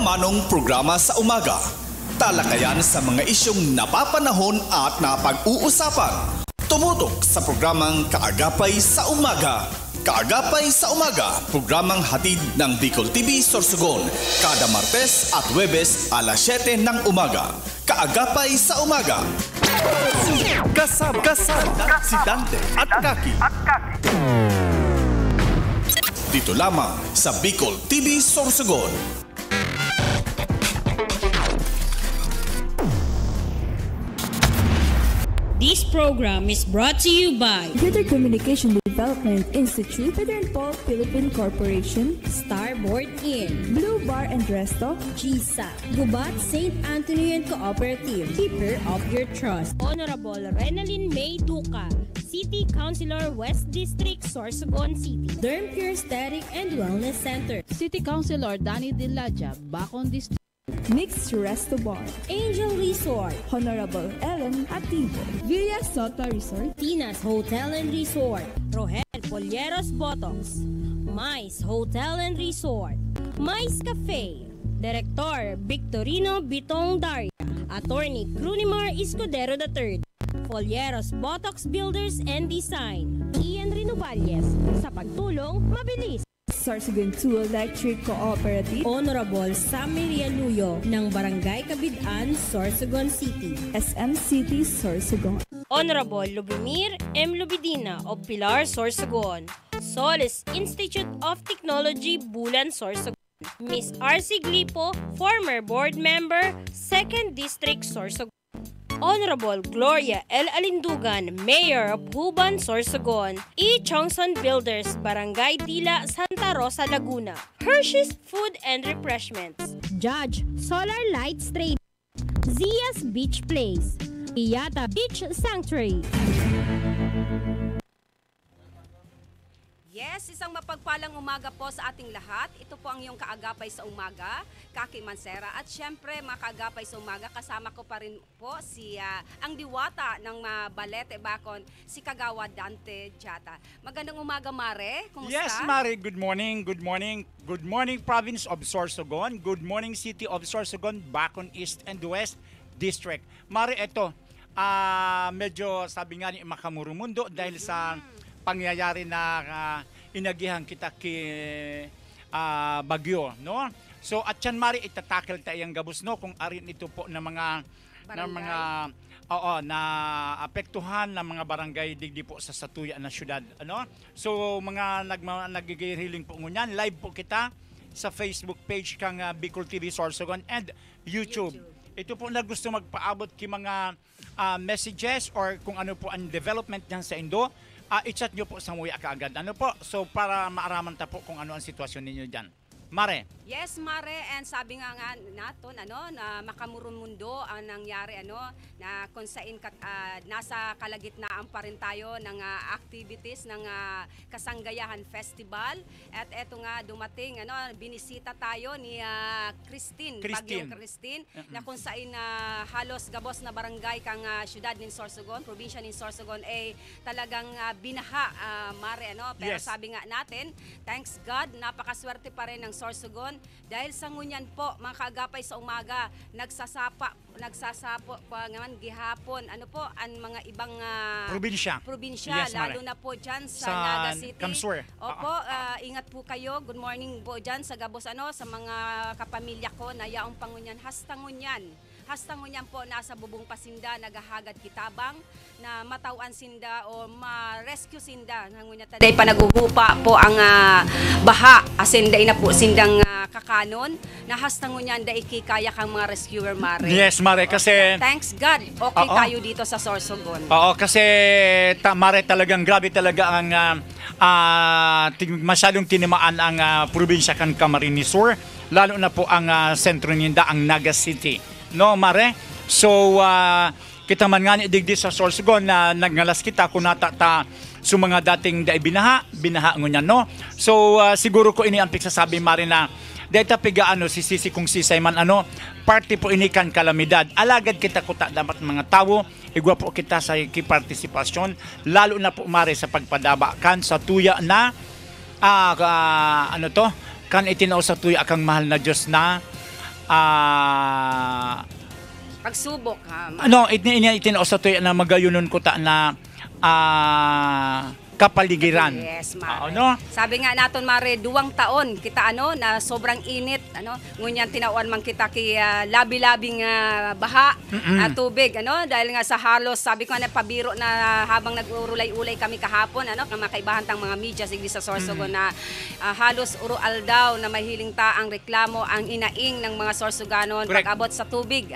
Mamanong programa sa umaga. Talakayan sa mga isyong napapanahon at napag-uusapan. Tumutok sa programang Kaagapay sa Umaga. Kaagapay sa Umaga, programang hatid ng Bicol TV Sorsogon. Kada Martes at Huwebes alas 7 ng umaga. Kaagapay sa Umaga. Kasama si Dante at Kaki. Dito lamang sa Bicol TV Sorsogon. This program is brought to you by Greater Communication Development Institute, Peter and Paul Philippine Corporation, Starboard Inn, Blue Bar and Resto, GSA, Gubat St. Anthony and Cooperative, Keeper of Your Trust, Honorable Renalyn May Duca, City Councilor West District, Sorsogon City, Derm Pure Aesthetic and Wellness Center, City Councilor Danny Dilaja, Bacon District, Mixed Resto Bar, Angel Resort, Honorable Ellen Ativo, Villa Sota Resort, Tina's Hotel and Resort, Rohel Polleros Botox, Mais Hotel and Resort, Mais Cafe, Director Victorino Bitong Daria, Attorney Crunimar Escudero III, Polleros Botox Builders and Design, Ian Renovalles, sa pagtulong mabilis. Sorsogon 2 Electric Cooperative, Honorable Sammy Rialuyo ng Barangay Kabidaan, Sorsogon City, SM City Sorsogon, Honorable Lubimir M. Lubidina of Pilar, Sorsogon, Solis Institute of Technology, Bulan, Sorsogon, Miss R.C. Glipo, former board member, 2nd District, Sorsogon, Honorable Gloria L. Alindugan, Mayor of Huban, Sorsogon, E. Chongson Builders, Barangay Dila, Santa Rosa, Laguna, Hershey's Food and Refreshments, Judge Solar Lights Trade, Zia's Beach Place, Iyata Beach Sanctuary. Yes, isang mapagpalang umaga po sa ating lahat. Ito po ang iyong Kaagapay sa Umaga, Kaki Mancera. At syempre, mga Kaagapay sa Umaga, kasama ko pa rin po si ang diwata ng Balete Bacon, si Kagawa Dante Jata. Magandang umaga, Mare. Kumusta? Yes, Mare. Good morning. Good morning. Good morning, Province of Sorsogon. Good morning, City of Sorsogon, Bacon East and West District. Mare, ito, medyo sabi nga ni makamurumundo dahil sa pangyayari na inagihan kita kay Bagyo, no? So at yan Mari itatakil tayong gabos, no, kung arin ito po na mga na apektuhan ng mga barangay digdi po sa Satuya na syudad, ano? So mga nagigiriling po ngunyan, live po kita sa Facebook page kang Bicol TV Sorsogon and YouTube. Ito po na gusto magpaabot kay mga messages or kung ano po ang development diyan sa Indo. I-chat nyo po sa Muya kaagad. Ano po? So, para maaraman ta po kung ano ang sitwasyon ninyo dyan. Mare. Yes, Mare. And sabi nga natin, na makamurumundo ang nangyari, na kung saan nasa kalagitnaan pa rin tayo ng activities ng Kasanggayahan Festival. At eto nga dumating, binisita tayo ni Christine. Bagyong Christine, na kung saan halos gabos na barangay kang syudad ng Sorsogon, probinsya ng Sorsogon, talagang binaha, Mare, Pero yes, sabi nga natin, thanks God, napakaswerte pa rin ng Sorsogon dahil sa ngunyan po, mga Kaagapay sa Umaga, nagsasapo pa ngayon gihapon ang mga ibang probinsya, yes, lalo na po dyan sa Naga City. Kamsur. Opo, ingat po kayo. Good morning po dyan sa gabos sa mga kapamilya ko na yaong pangunyan, hastangunyan po nasa bubong pasinda, nagahagat kitabang na matawan sinda o ma-rescue sinda. Day pa naguhupa po ang baha, asinda na po sindang kakanon, na hastangunyan da ikikaya kang mga rescuer, Mare. Yes, Mare, kasi thanks God, okay tayo dito sa Sorsogon. Oo, kasi Mare, talagang grabe talaga ang masyadong tinimaan ang probinsya kan Camarines Sur, lalo na po ang sentro ninda, ang Naga City. No, Mare? So, kita man nga ni digdi sa Sorsogon na nagngalas kita kung natata sa mga dating binaha ngunyan, no? So, siguro ko ini ang pigsasabi, Mare, na dahil piga si Sisi kung sisay man party po inikan kalamidad. Alagad kita kuta dapat mga tao, igwa po kita sa kipartisipasyon, lalo na po, Mare, sa pagpadaba kan sa tuya na kan itinaw sa tuya akang mahal na Diyos na Pagsubok ha. ano itinaos sa tuya na magayunon ko ta na kapaligiran. Yes, Mare. Ano? Sabi nga naton Mare, 2 taon kita na sobrang init ngunyan tinauan man kita kay labi-labing baha tubig dahil nga sa halos sabi ko na pabiro na habang nag-urulay-ulay kami kahapon nga makaibahan tang mga media sigli sa Sorsogon na halos urual daw na mahiling ta ang reklamo ang inaing ng mga Sorsoganon pag-abot sa tubig.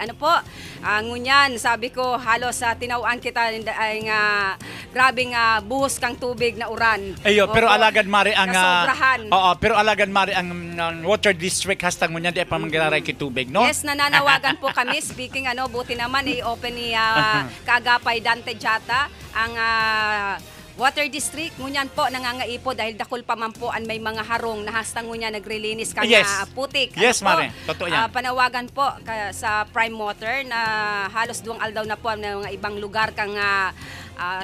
Ngunyan sabi ko halos tinauan kita ay grabing buhos kang tubig na uran. Ayo, pero alagad Mare ang pero alagad Mare ang water district hastang ngunyan di pa mangiraray kay tubig, no? Yes, nananawagan po kami speaking buti naman i-open ni Kaagapay Dante Jata ang Water District, ngunyan po nangangaipo dahil dakol pa man po ang may mga harong na hastang ngunyan nagrelinis kang putik. Yes, Mare. Totoo yan. Panawagan po sa Prime Water na halos 2 aldaw na po ang mga ibang lugar kang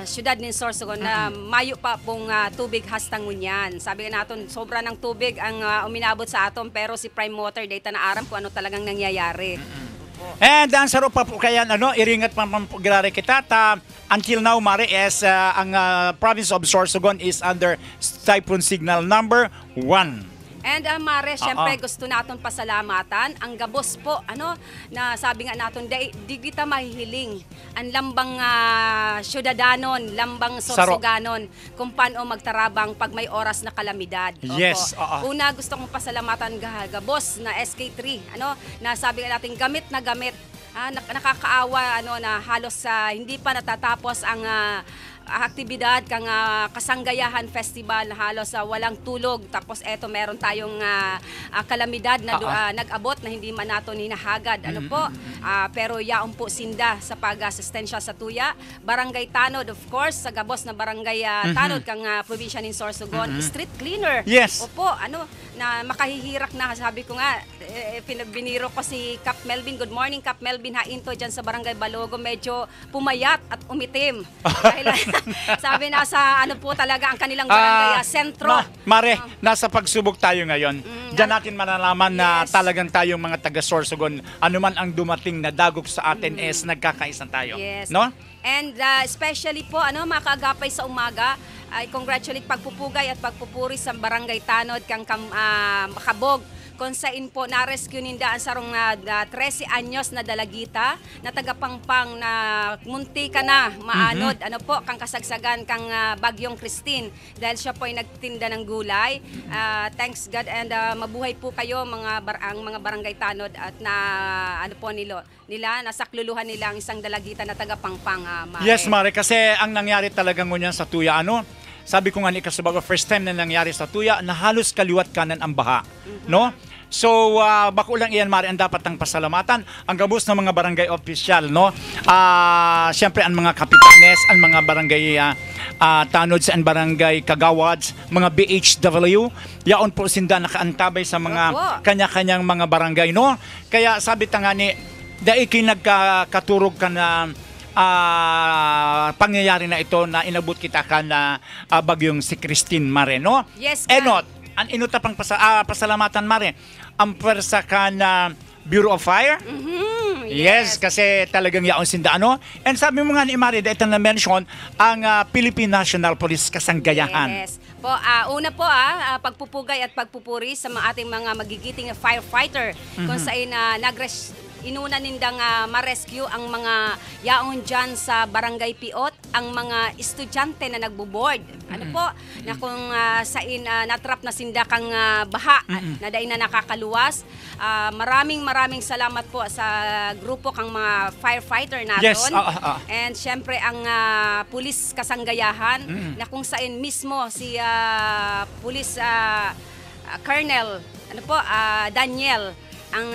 syudad ni Sorsogon na mayo pa pong tubig hastang ngunyan. Sabi nga natin, sobra ng tubig ang uminabot sa aton pero si Prime Water data na aram kung ano talagang nangyayari. And ang saro pa po kaya iringat pa grare kita until now Mare is ang province of Sorsogon is under typhoon signal number 1. And Mare, syempre gusto naton pasalamatan ang gabos po na sabi nga naton di kita mahihiling ang lambang syudadanon, lambang Sorsoganon kung paano magtarabang pag may oras na kalamidad. Yes. Una gusto kong pasalamatan gabos na SK3 na sabi nga natin gamit na gamit nakakaawa na halos hindi pa natatapos ang aktibidad kang Kasanggayahan Festival halos walang tulog tapos eto meron tayong kalamidad na nag-abot na hindi man nato hinahagad pero yaon po sinda sa pag-asistensya sa tuya Barangay Tanod of course sa gabos na Barangay Tanod kang probinsya ng Sorsogon street cleaner. Yes. Opo na makahihirak na sabi ko nga biniro ko si Cap Melvin. Good morning Cap Melvin hainto dyan sa Barangay Balogo medyo pumayat at umitim dahil sabi nasa po talaga ang kanilang barangay sentro. Mare, nasa pagsubok tayo ngayon. Diyan natin malalaman na talagang tayong mga taga Sorsogon, anuman ang dumating na dagok sa atin is nagkakaisan tayo. Yes. No? And especially po mga kaagapay sa umaga, I congratulate pagpupugay at pagpupuri sa Barangay Tanod kang Makabog kung saan po na-rescue ninda ang sarong 13 anyos na dalagita na tagapangpang na munti ka na maanod kang kasagsagan kang Bagyong Christine dahil siya po ay nagtinda ng gulay. Thanks God and mabuhay po kayo ang mga Barangay Tanod at na nila nasakluluhan nila ang isang dalagita na tagapangpang. Mare. Yes, Mare, kasi ang nangyari talaga ngunyan sa tuya sabi ko nga ni Kasubago, first time na nangyari sa tuya na halos kaliwat kanan ang baha, no? So, bako lang iyan, Mare, ang dapat ang pasalamatan ang gabos ng mga barangay official, no? Siyempre, ang mga kapitanes, ang mga barangay Tanods and barangay Kagawads, mga BHW, yaon po sinda nakaantabay sa mga kanya-kanyang mga barangay, no? Kaya sabi ta nga ni, dahil kinagkaturog ka na pangyayari na ito na inabot kita ka na bagyong si Christine, Mare, no? Yes, ang inuta pang pasalamatan, Mare, ang pwersa ka na Bureau of Fire. Yes, kasi talagang yaon sinda and sabi mo nga ni Mare, dahil na mention ang Philippine National Police Kasanggayahan. Yes. Po, una po pagpupugay at pagpupuri sa ating mga magigiting firefighter kung saan inuna nindang ma-rescue ang mga yaon dyan sa Barangay Piot, ang mga estudyante na nagbo-board. Na kung saan natrap na sinda kang baha na dahil na nakakaluwas. Maraming salamat po sa grupo kang mga firefighter natin. Yes. And syempre ang Pulis Kasanggayahan na kung saan mismo si Pulis Colonel Daniel ang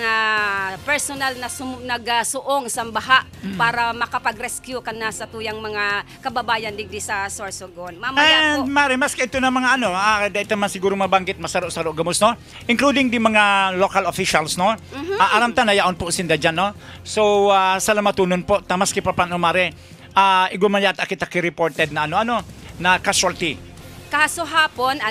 personal na nagsuong sa baha para makapag-rescue ka na sa tuyang mga kababayan digdi sa Sorsogon. Mamaya And po. Mare, mas ito na mga dahil man siguro mabanggit masaro-saro gamos, no? Including di mga local officials, no? Aram ta na yaon po sinda dyan, no? So, salamatunon po, tamas kipapan, Mare, igumayat kita ki-reported na na casualty kaso hapon,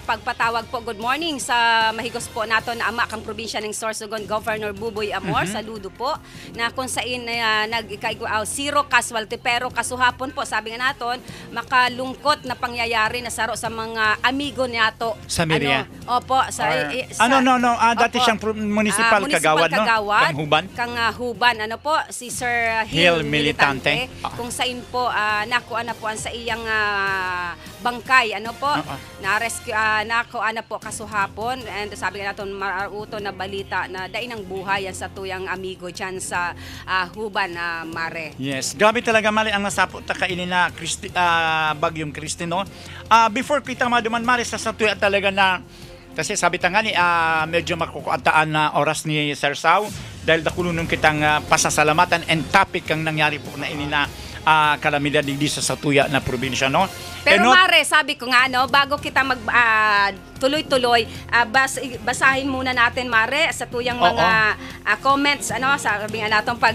pagpatawag po, good morning sa mahigos po nato na ama kang probinsya ng Sorsogon, Governor Buboy Amor, saludo po, na kung saan zero casualty, pero kaso hapon po, sabi nga naton, makalungkot na pangyayari na saro sa mga amigo niyato. Sa Miria? Opo. Dati siyang municipal kagawad, no? Kang Huban? Huban, si Sir Hill Militante. Kung saan po, nakuha na po ang sa iyang bangkay, na-rescue, nakuha na po kasuhapon, and sabi nga natin, marauto na balita na dain ang buhay yan sa tuyang amigo dyan sa Huban, Mare. Yes, grabe talaga, Mare, ang nasapot na kainin na Bagyong Christy, no? Before kita maduman, Mare, sa tuya talaga na, kasi sabi ta nga ni, medyo makukuataan na oras ni Sir Sao, dahil dakulunong kitang pasasalamatan and topic ang nangyari po na inina kalamidad di sa Satuya na probinsya, no? Pero Mare, sabi ko nga, bago kita mag tuloy-tuloy, basahin muna natin, Mare, sa tuyang mga comments, sabi nga natin pag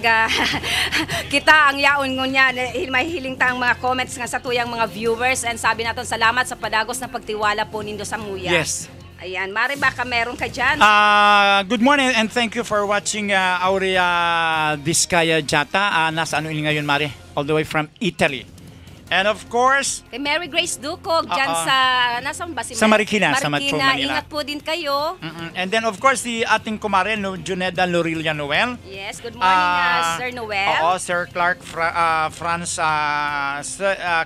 kita ang yaon ngunya, may hiling tang mga comments nga sa tuyang mga viewers, and sabi natin salamat sa padagos na pagtiwala po nindo sa Muya. Yes. Ayan, Mare, baka meron ka dyan. Good morning and thank you for watching Aurea Diskaya Jata. Nasa ano ngayon, Mare? All the way from Italy. And of course, kay Mary Grace Ducog dyan nasaan ba si sa Marikina, sa Metro Manila. Ingat po din kayo. And then of course, si ating kumare, Juneda Lorilla Noel. Yes, good morning, Sir Noel. Sir Clark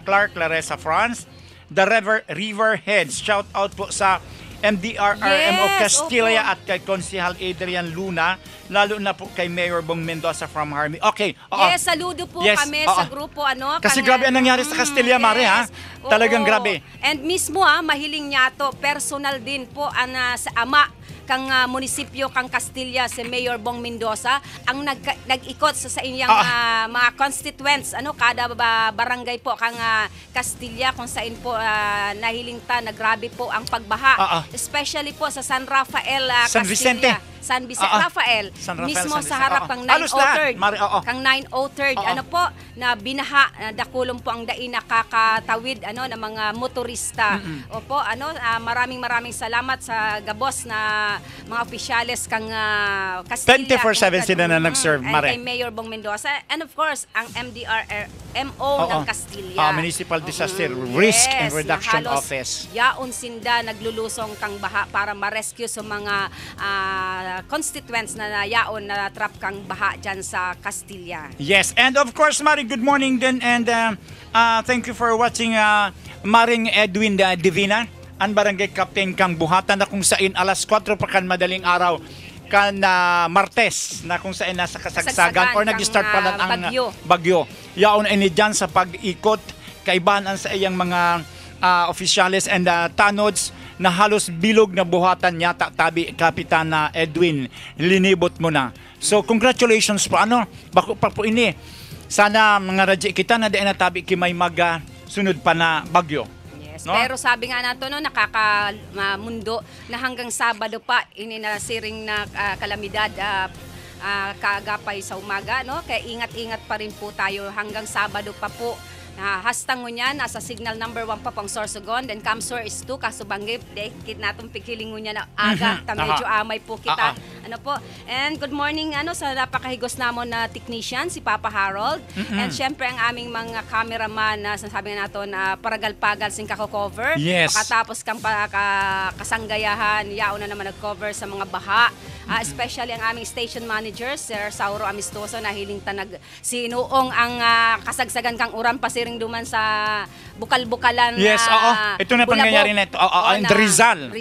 Clark Laressa France. The River Heads. Shout out po sa MDRRMO Castilla at kay Konsehal Adrian Luna, lalo na po kay Mayor Bong Mendoza from Harmony. Okay. Yes, saludo po kami sa grupo. Kasi grabe ang nangyari sa Castilla, Mare, ha? Talagang grabe. And mismo, mahiling niya to, personal din po sa ama kang munisipyo kang Castilla, si Mayor Bong Mendoza, ang nag-ikot sa inyang mga constituents, kada barangay po kang Castilla, kung saan po nahiling ta na grabe po ang pagbaha. Especially po sa San Rafael, San Vicente. San Vicente, Rafael, mismo sa harap kang 903rd, na binaha, dakulong po ang dain nakakatawid, ng mga motorista. Opo, maraming salamat sa gabos na mga opisyales kang Castilla. 24/7 sila na nag-serve, Mare. Kay Mayor Bong Mendoza, and of course, ang MDRMO ng Castilla. Municipal Disaster Risk and Reduction Office. Yaon sinda naglulusong kang baha para ma-rescue sa mga constituents na yaon na trap kang baha dyan sa Castilla. Yes, and of course, Mari, good morning din, and thank you for watching Maring Edwin Divina, ang barangay captain kang buhatan na kung saan alas 4 pa kan madaling araw kan Martes na kung saan nasa kasagsagan or nag-start pa lang ang bagyo. Yaon ini dyan sa pag-ikot, kaibahan sa iyang mga opisyalis and tanods na halos bilog na buhatan niya tabi Kapitan na Edwin, linibot mo na. So congratulations po, bako pa po ini. Sana mga radya kita na di na tabi kimay sunod pa na bagyo. Yes, no? Pero sabi nga nato, nakakamundo na hanggang Sabado pa ini na siring na kalamidad kaagapay sa umaga, kaya ingat-ingat pa rin po tayo hanggang Sabado pa po. Hastang niya, nasa signal number 1 pa pang Sorsogon, then Kamsur is 2, Kasubangib, kit natong pikiling niya na aga, medyo amay po kita. And good morning sa napakahigos namon na technician, si Papa Harold, and syempre ang aming mga cameraman na sasabi nato na paragal-pagal sing kako-cover. Yes. Pakatapos kang kasanggayahan, yaon na naman nag-cover sa mga baha. Especially ang aming station manager, Sir Sauro Amistoso, na hiling tanag sinuong ang kasagsagan kang uran pasiring duman sa bukal-bukalan. Yes, ito na pangyayari na ito. Rizal.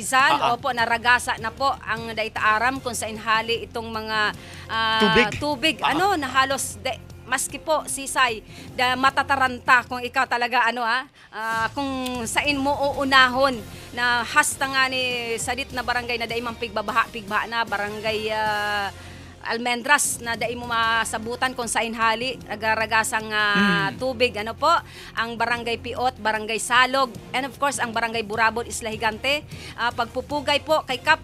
Opo, naragasa na po ang daita aram kung saan hali itong mga tubig. Na halos maski po sisay matataranta kung ikaw talaga kung saan mo uunahon na hasta nga ni sadit na barangay na daimang pigbaha na barangay almendras na dai mo masabutan kung sa inhali nagaragasang tubig. Ano po, ang Barangay Piot, Barangay Salog, and of course ang Barangay Burabod, Isla Higante. Pagpupugay po kay Kap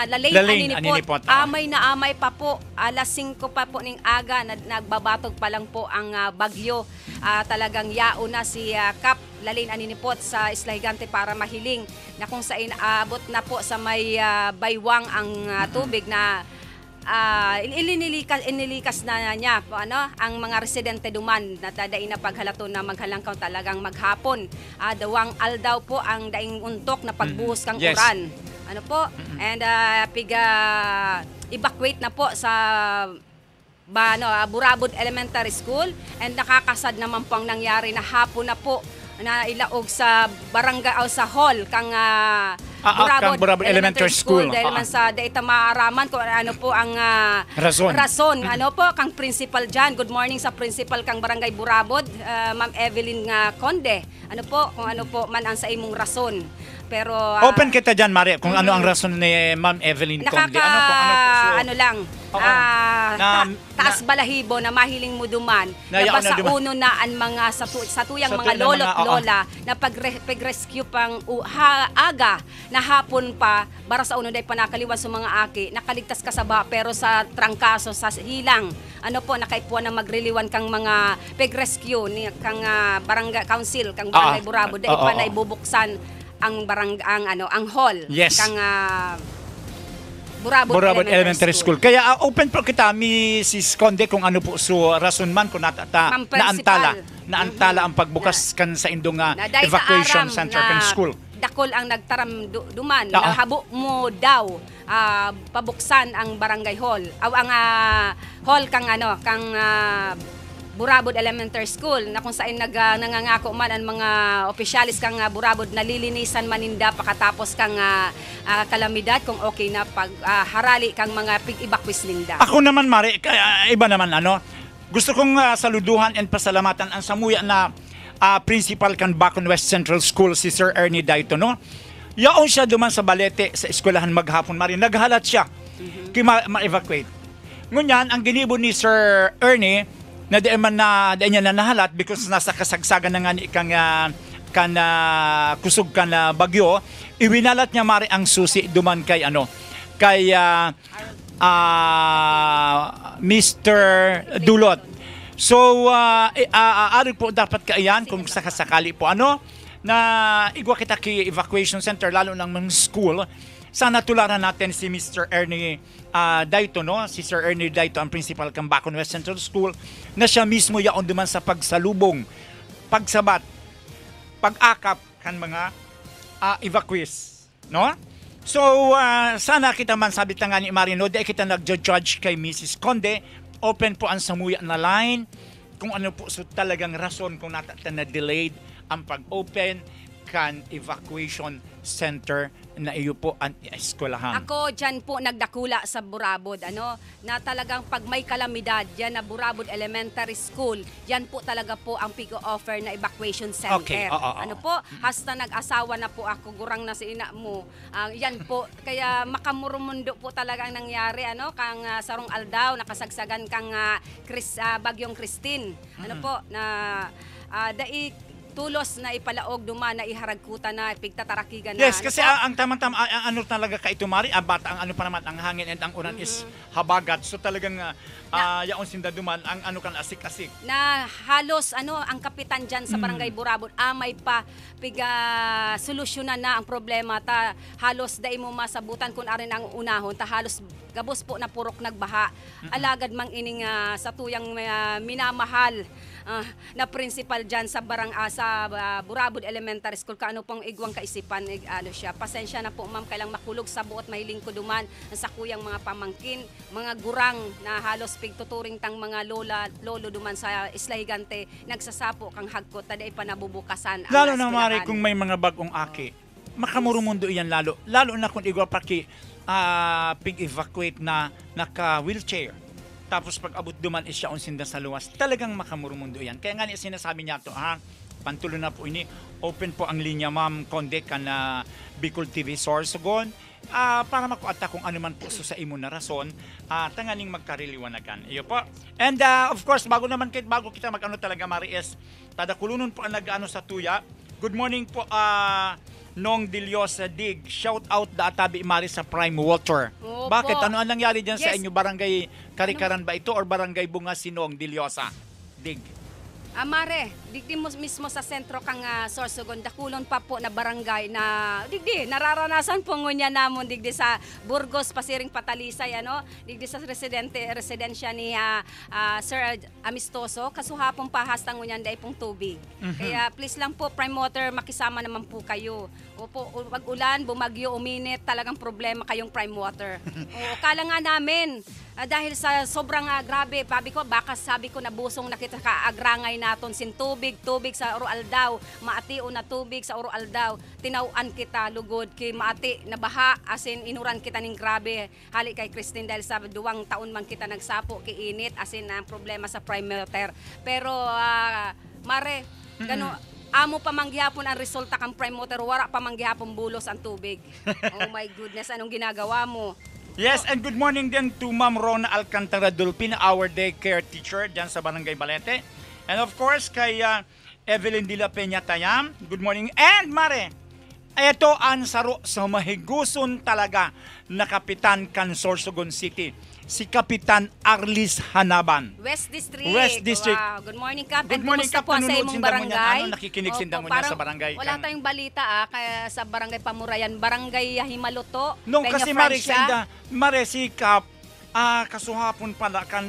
Lalain Aninipot, amay na amay pa po, alas 5 pa po ning aga, nagbabatog pa lang po ang bagyo. Talagang yao na si Kap Lalain Aninipot sa Isla Higante para mahiling na kung saan abot na po sa may baywang ang tubig na inilikas na niya ang mga residente duman na daing na paghalato na maghalangkaw talagang maghapon. Dawang aldaw po ang daing untok na pagbuhos kang uran. Ano po? And evacuate na po sa Burabod Elementary School, and nakakasad naman po ang nangyari na hapon na po na ilaog sa barangay o sa hall kang Burabod Elementary School. Dahil man sa data maaraman kung ano po ang rason. Ano po kang principal dyan. Good morning sa principal kang Barangay Burabod, Ma'am Evelyn Conde. Ano po kung ano po man ang sa imong rason. Pero open kita dyan, Mari, kung ano ang rason ni Ma'am Evelyn Conde. Ano lang, taas balahibo na mahiling mo duman na basa uno na ang mga sa tuyang mga lolo't lola na pag-rescue pang aga na hapon pa para sa uno day panakaliwan sa mga aki nakaligtas ka sa pero sa trangkaso sa hilang ano po nakaipuan na magriliwan kang mga pag-rescue ni kang barangay council kang Barangay Burabod day pa na ibubuksan ang ang hall kang Burabod Elementary School. Kaya open po kita, Mrs. Conde, kung ano po so rason man kung naantala ang pagbukas kan sa indong evacuation center kan school. Dakol ang nagtaram duman, habo mo daw pabuksan ang barangay hall. Aw ang hall kang Burabod Elementary School na kung saan nangangako man ang mga opisyalis kang Burabod nalilinisan maninda pakatapos kang kalamidad kung okay na pag harali kang mga pig-evacuees ninda. Ako naman, Mari, iba naman gusto kong saluduhan and pasalamatan ang samuya na principal kan Bacon West Central School si Sir Ernie Daito, no? Yaon siya duman sa Balete sa eskwelahan maghapon, Mari. Naghalat siya kay ma-evacuate. Ngunyan, ang ginibo ni Sir Ernie na di niya na nahalat because nasa kasagsagan na nga ni kan kusog kan bagyo, iwinalat niya, Mari, ang susi duman kay Mr. Dulot. So ari po dapat kaiyan kung sakasakali po na igwa kita ki evacuation center lalo ng mga school. Sana tularan natin si Mr. Ernie Daito, no? Si Sir Ernie Daito, ang principal ng Bacon West Central School, na siya mismo yaon duman sa pagsalubong, pagsabat, pag-akap kan mga evacuees, no? So, sana kita man sabi nga ni Marino, di kita nag-judge kay Mrs. Conde, open po ang samuya na line, kung ano po so talagang rason kung na-delayed ang pag-open kan evacuation center na iyo po ang eskwelahan. Ako dyan po nagdakula sa Burabod, na talagang pag may kalamidad, yan na Burabod Elementary School, yan po talaga po ang offer na evacuation center. Okay. Hasta nag-asawa na po ako, gurang na si ina mo. Yan po, kaya makamurumundo po talaga ang nangyari, kang Sarong Aldaw, nakasagsagan kang Bagyong Christine. Tulos na ipalaog duman na iharagkuta na pigtatarakigan na. Yes, kasi ang tamang-tama talaga ka ito, Mari, bata ang pa naman ang hangin and ang uran is habagat. So talagang yaon sinda duman ang kan asik-asik. Na halos ang kapitan diyan sa Barangay Burabod amay pa solusyonan na ang problema ta halos dai mo masabutan kun arin ang unahon ta halos gabos po na purok nagbaha. Alagad mang ining sa tuyang minamahal na principal dyan sa Burabod Elementary School, kaano pong igwang kaisipan, siya. Pasensya na po, ma'am, kailang makulog sa buot mahiling ko duman sa kuyang mga pamangkin, mga gurang na halos pigtuturing tang mga lolo duman sa Isla Higante, nagsasapo kang hagkot, taday pa nabubukasan. Lalo na, Mari, kung may mga bagong aki, makamurumundo iyan lalo na kung igwa pa pig-evacuate na naka-wheelchair. Tapos pag abot duman is siya sinda sa luwas, talagang makamurumundo yan. Kaya nga sinasabi niya to, pantulo na po ini, open po ang linya, Ma'am Conde, kan Bicol TV Sorsogon, para makuata kung ano man po sa imo na rason, tanganing magkariliwanagan. Iyo po. And of course, bago kita mag-ano talaga, Maries, tada kulunon po ang nag-ano sa tuya. Good morning po, Nong Diliosa Dig. Shout out da Atabi Mari sa Prime Water. Opo. Bakit? Ano ang nangyari dyan sa Yes. inyo? Barangay Karikaran ba ito or Barangay Bunga Sinong Diliosa Dig? Mare, digdi mo mismo sa sentro kang Sorsogon, dakulon pa po na barangay na digdi nararanasan po ngunya namon digdi sa Burgos, Pasiring, Patalisay, ano, digdi sa residensya ni Sir Amistoso, kasuhapon pa hastang ngunyan day pong tubig. Kaya please lang po, Prime Water, makisama naman po kayo. Opo, pag ulan, bumagyo, uminit, talagang problema kayong Prime Water. O, kala nga namin, dahil sa sobrang grabe, sabi ko nabusong na kita kaagrangay naton sin tubig sa Oro Aldaw, maatio na tubig sa Oro Aldaw, tinawan kita lugod kay maati na baha, asin inuran kita ning grabe hali kay Christine dahil sa 2 taon man kita nagsapo kay init, asin ang problema sa Prime Water. Pero Mare, gano amo pa manggihapon ang resulta kang Prime Water, wara pa manggihapon bulos ang tubig. Oh my goodness, anong ginagawa mo? Yes, and good morning din to Ma'am Rona Alcantara Dulpin, our daycare teacher dyan sa Barangay Balete. And of course, kay Evelyn de la Peña Tayam, good morning. And Mare, ito ang saro sa mahiguson talaga na Kapitan kan Sorsogon City, si Kapitan Arlis Hanaban. West District. West District. Wow. Good morning, Kap. Good morning, Kumusta Kap. po sa Nanonood imong sinda mo barangay? niyan, ano, nakikinig Opo, sinda mo niyan parang sa barangay. Wala tayong balita kaya sa barangay Pamurayan, barangay Himaluto, Nung Peña kasi Mare, Francia. Mare, si Kap, kasuhapon pala kan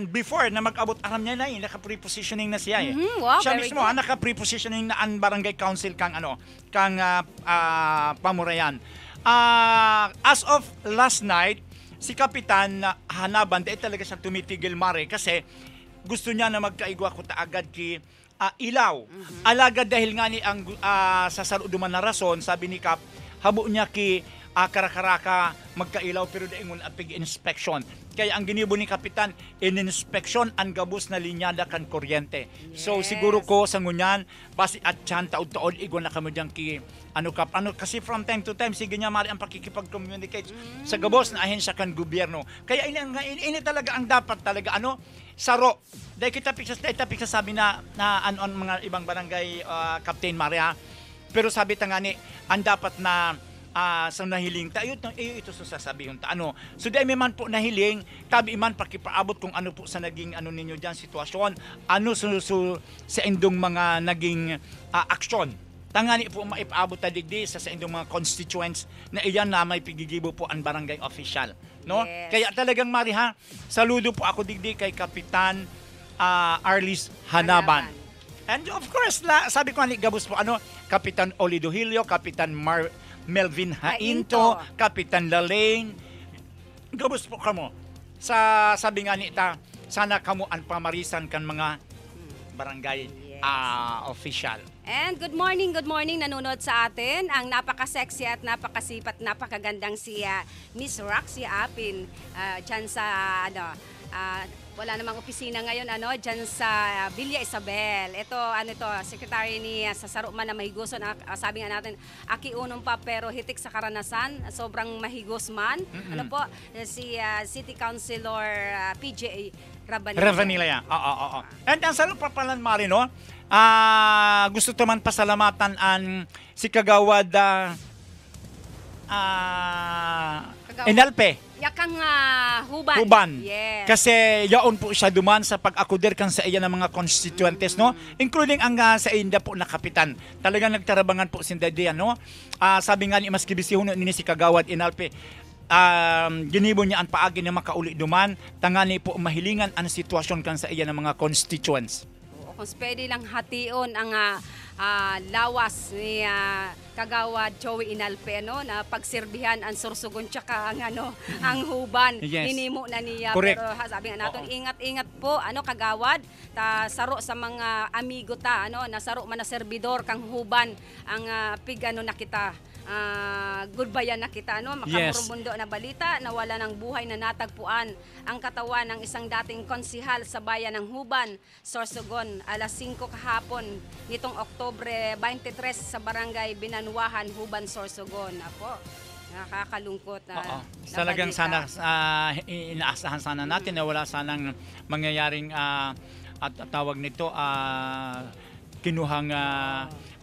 before na mag-abot aram niya na naka-prepositioning na siya eh. Wow, Siya very mismo good. naka-prepositioning na ang barangay council kang Pamurayan. As of last night, si Kapitan Hanaban dahil talaga siya tumitigil, Mare, kasi gusto niya na magkaigwa ko taagad ki ilaw. Alagad dahil nga ni ang sa saluduman na rason, sabi ni Kap, habo niya ki karakaraka magkailaw pero dahil ngun apig inspection. Kaya ang ginibo ni Kapitan, in-inspection ang gabos na linyada kan kuryente. So Yes. siguro ko sa ngunyan, basi at tiyan taod-taod, igon na kamo dyan ki, kasi from time to time, sige niya Mari ang pakikipag-communicate sa gabos na ahensya kan gobyerno. Kaya ini talaga ang dapat talaga, saro. Dahil kita piksa sabi na ang mga ibang barangay Captain Maria, pero sabi ta nga ni, ang dapat na sa nahiling tayo ito sa sasabihin ta so dahil may man po nahiling tabi man pakipaabot kung ano po sa naging ninyo diyan sitwasyon, sa indong mga naging aksyon tangani po maipaabot ta digdi sa indong mga constituents na iyan na may pigigibo po ang barangay official, no? Yes. Kaya talagang Mari saludo po ako digdi kay Kapitan Arlis Hanaban. And of course, sabi ko nga gabos po Kapitan Olido Hilio, Kapitan Melvin Hainto, Kapitan Lalaine. Gabos po kamo. Sabi nga nita, sana kamo ang pamarisan kan mga barangay official. And good morning, nanonood sa atin ang napaka-sexy at napakasipat, napakagandang si Miss Roxy Apin dyan sa wala namang opisina ngayon dyan sa Villa Isabel. Ito secretary ni sa Saruman na mahiguson, sabi nga natin aki unong pa pero hitik sa karanasan, sobrang mahigos man. Si City Councilor PJ Ravanilla. Oo. And ang salo pa pala Mari, gusto naman pasalamatan ang si Kagawad Enalpe. Yakang Huban. Huban. Yes. Kasi yaon po siya duman sa pag-akuder kan sa iya ng mga constituentes, including ang sa inda po na kapitan. Talagang nagtarabangan po si Daddy, sabi nga ni mas kibisihon ni si Kagawad Enalpe, ginibo niya ang paagi na makauli duman, tangani po mahilingan ang sitwasyon kan sa iya ng mga constituents. Kung pwede lang hation ang lawas ni Kagawad Joey Inalpe na pagserbihan ang Sorsogon tsaka ang Huban. Yes. Hinimo na niya. Correct. Pero sabi nga natin, ingat-ingat po Kagawad, saro sa mga amigo na saro man na servidor kang Huban ang na kita. Goodbye na kita makamurumundo na balita na wala ng buhay na natagpuan ang katawan ng isang dating konsihal sa bayan ng Huban, Sorsogon, alas 5 kahapon nitong Oktubre 23 sa barangay Binanwahan, Huban, Sorsogon. Nakakalungkot na. Oo. Talagang balita. sana inaasahan sana natin na wala sanang mangyayaring at tawag nito kinuhang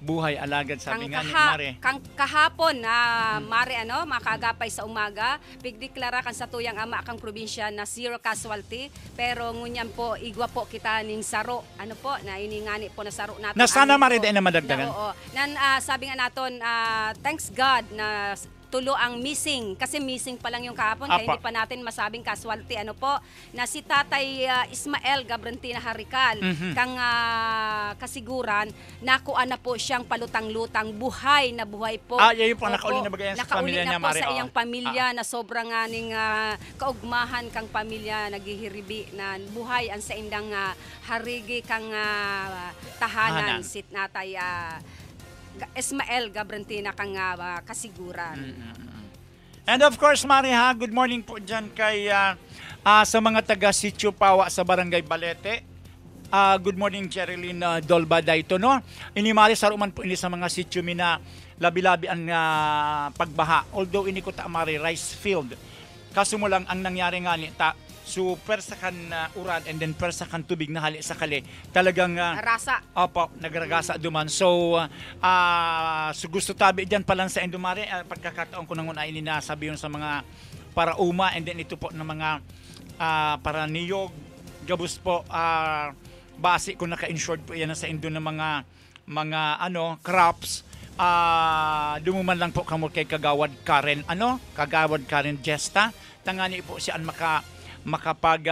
buhay alagad, sabi nga ni Mare. Kahapon na Mare makagapay sa umaga, pigdeklara kan sa tuyang ama kang probinsya na zero casualty, pero ngunyan po igwa po kita ning saro na iningani po na saro nato. Na sana Mare din na madagdagan. Oo. Sabi nga naton thanks God na tulo ang missing, kasi missing pa lang yung kahapon, kaya hindi pa natin masabing casualty na si Tatay Ismael Gabrantina Harikal kang kasiguran nakuha na po siyang palutang-lutang, buhay na buhay po. Yun po, nakauli na bagay sa pamilya niya, Mare. Nakauli na po sa iyang pamilya na sobrang aning kaugmahan kang pamilya naghihiribi na buhay ang sa indang harigi kang tahanan si Tatay Ismael Gabrantina kang kasiguran. And of course, Mari, good morning po dyan kay sa mga taga Sitio Pawa sa Barangay Balete. Good morning, Jerilyn Dolba dito, no? Inimali sa ruman po ini sa mga sitio mina labi-labi ang pagbaha. Although ini ko ta Mari rice field. Kaso mo lang ang nangyari nga ni so persakan uran and then persakan tubig na hali sa kali. Talagang rasa. Opo, nagragasa duman. So gusto tabi diyan pa lang sa Indomare, pagkakataon ko nang una sabi yun sa mga para uma and then ito po ng mga para niyog gabus po base kung naka-insured po yan sa Indo ng mga crops. Dumuman lang po kamo kay Kagawad Karen Gesta. Tangani po siya makapag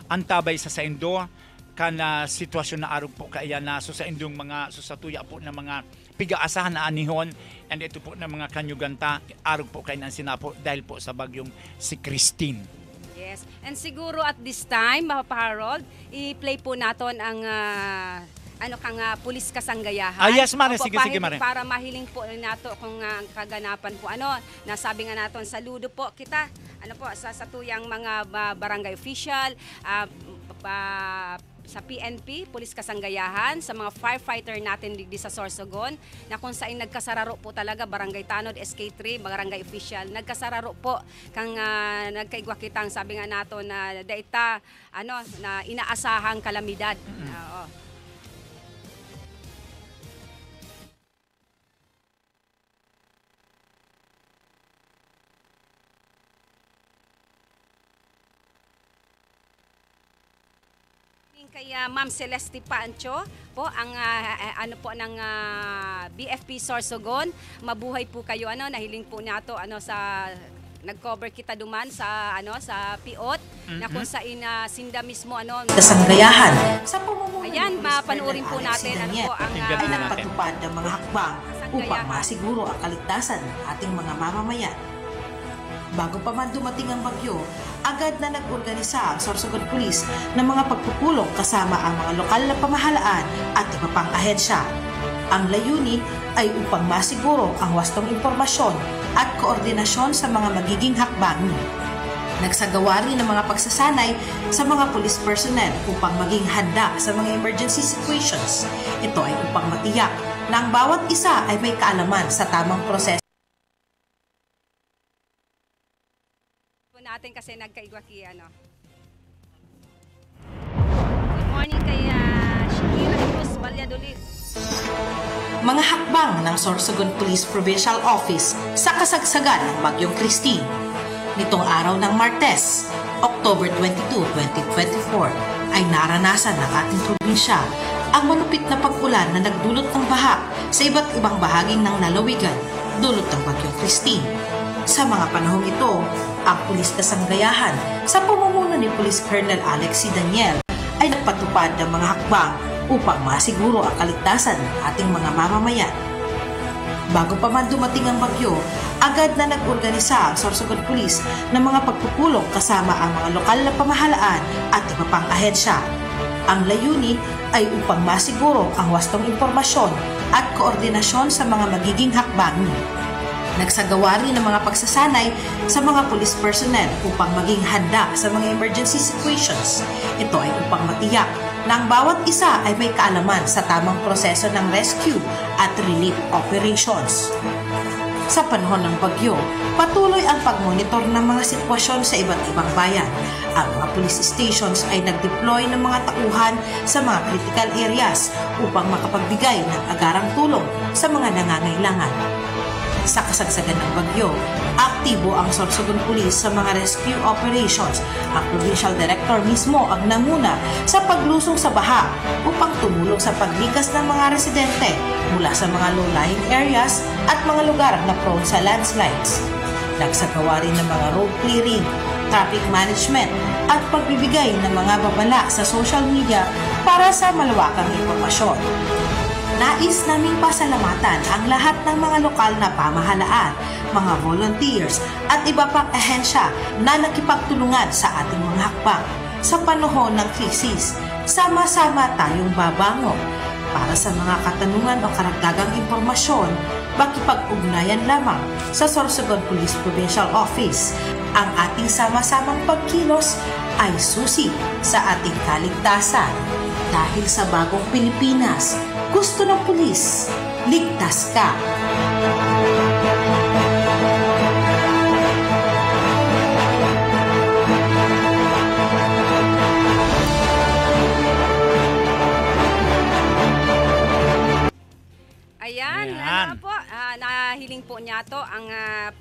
antabay sa Indo kana sitwasyon na arog po kaya na sa Indong mga sa tuya po na mga pigaasahan na anihon, and ito po na mga kanyuganta arog po kay nang sinapo dahil po sa bagyong si Christine. Yes. And siguro at this time, Papa Harold, i-play po naton ang pulis kasanggayahan. Yes, Mare. Sige, Mare. Para mahiling po nato kung kaganapan po nasabi nga naton saludo po kita sa tuyang mga barangay official, sa PNP, Pulis Kasanggayahan, sa mga firefighter natin digdi sa Sorsogon, na kung saan nagkasararo po talaga, Barangay Tanod, SK3, barangay official, nagkasararo po kang nagkaigwa kitang sabi nga nato na daita na inaasahang kalamidad. Kaya Ma'am Celeste Pancho po ang ng BFP Sorsogon. Mabuhay po kayo nahiling po nato sa nag-cover kita duman sa sa Piot na kung saan sinda mismo kasanggayahan sa pamumuno. Ayan, mapanoorin po natin po ang ay nagpatupad ng mga hakbang upang masiguro ang kaligtasan ng ating mga mamamayan. Bago pa man dumating ang bagyo, agad na nag-organisa ang Sorsogon Police ng mga pagpupulong kasama ang mga lokal na pamahalaan at iba pang ahensya. Ang layunin ay upang masiguro ang wastong impormasyon at koordinasyon sa mga magiging hakbang. Nagsagawa rin ng mga pagsasanay sa mga police personnel upang maging handa sa mga emergency situations. Ito ay upang matiyak na ang bawat isa ay may kaalaman sa tamang proseso natin kasi nagkaigwa ki Good morning kay Shakira Cruz Valladolid. Mga hakbang ng Sorsogon Police Provincial Office sa kasagsagan ng Bagyong Christine. Nitong araw ng Martes, October 22, 2024, ay naranasan ng ating probinsya ang malupit na pag-ulan na nagdulot ng baha sa iba't ibang bahaging ng lalawigan dulot ng Bagyong Christine. Sa mga panahong ito, ang Pulis Kasanggayahan sa pamumuno ni Police Colonel Alex C. Daniel ay nagpatupad ng mga hakbang upang masiguro ang kaligtasan ng ating mga mamamayan. Bago pa man dumating ang bagyo, agad na nag-organisa ang Sorsogon Police ng mga pagpupulong kasama ang mga lokal na pamahalaan at iba pang ahensya. Ang layunin ay upang masiguro ang wastong impormasyon at koordinasyon sa mga magiging hakbang. Nagsagawa rin ng mga pagsasanay sa mga police personnel upang maging handa sa mga emergency situations. Ito ay upang matiyak na ang bawat isa ay may kaalaman sa tamang proseso ng rescue at relief operations. Sa panahon ng bagyo, patuloy ang pagmonitor ng mga sitwasyon sa iba't ibang bayan. Ang mga police stations ay nag-deploy ng mga tauhan sa mga critical areas upang makapagbigay ng agarang tulong sa mga nangangailangan. Sa kasagsagan ng bagyo, aktibo ang Sorsogon Police sa mga rescue operations. Ang Provincial Director mismo ang nanguna sa paglusong sa baha upang tumulong sa paglikas ng mga residente mula sa mga low-lying areas at mga lugar na prone sa landslides. Nagsagawa rin ng mga road clearing, traffic management at pagbibigay ng mga babala sa social media para sa malawakang impormasyon. Nais naming pasalamatan ang lahat ng mga lokal na pamahalaan, mga volunteers at iba pang ahensya na nakipagtulungan sa ating mga hakbang. Sa panahon ng krisis, sama-sama tayong babangon. Para sa mga katanungan o karagdagang impormasyon, makipag-ugnayan lamang sa Sorsogon Police Provincial Office. Ang ating sama-samang pagkilos ay susi sa ating kaligtasan. Dahil sa bagong Pilipinas, gusto ng pulis, ligtas ka. Ayan, ano po, nahiling po niya to ang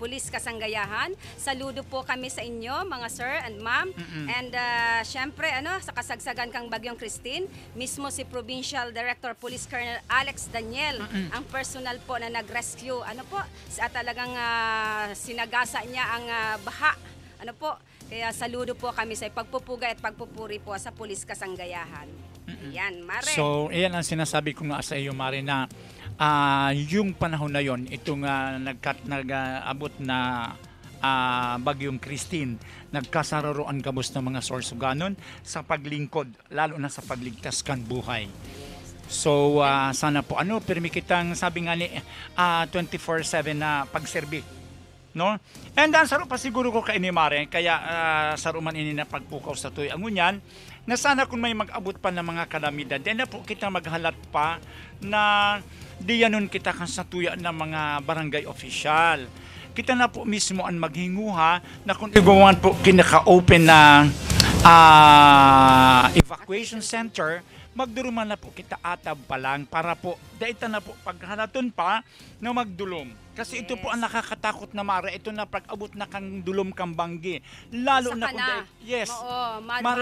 Pulis Kasanggayahan. Saludo po kami sa inyo, mga sir and ma'am. And syempre, sa kasagsagan kang Bagyong Christine, mismo si Provincial Director Police Colonel Alex Daniel, ang personal po na nag-rescue, sa talagang sinagasa niya ang baha. Kaya saludo po kami sa pagpupugay at pagpupuri po sa Pulis Kasanggayahan. Ayan, Mare. So, iyan ang sinasabi ko nga sa iyo, Mare, na yung panahon na yon, itong nag-abot na Bagyong Christine, nagkasararoan kabus ng mga Sorsoganon sa paglingkod, lalo na sa pagligtas kan buhay. So, sana po, pirmi kitang sabi nga ni 24/7 na pagserbi. No? And saro pa siguro ko kay ni Mare, kaya saro man ini na pagpukaw sa tuy ang unyan, na sana kung may mag-abot pa ng mga kalamidad, then na po kita maghalat pa na diyanon kita kan sa tuya ng mga barangay official. Kita na po mismo ang maghinguha na kung igawan po kinaka-open na evacuation center, magduruman na po kita atab pa lang para po daita na po paghanaton pa na magdulom. Kasi ito po ang nakakatakot na, Mare, ito na pag-abot na kang dulom kang banggi. Lalo na kung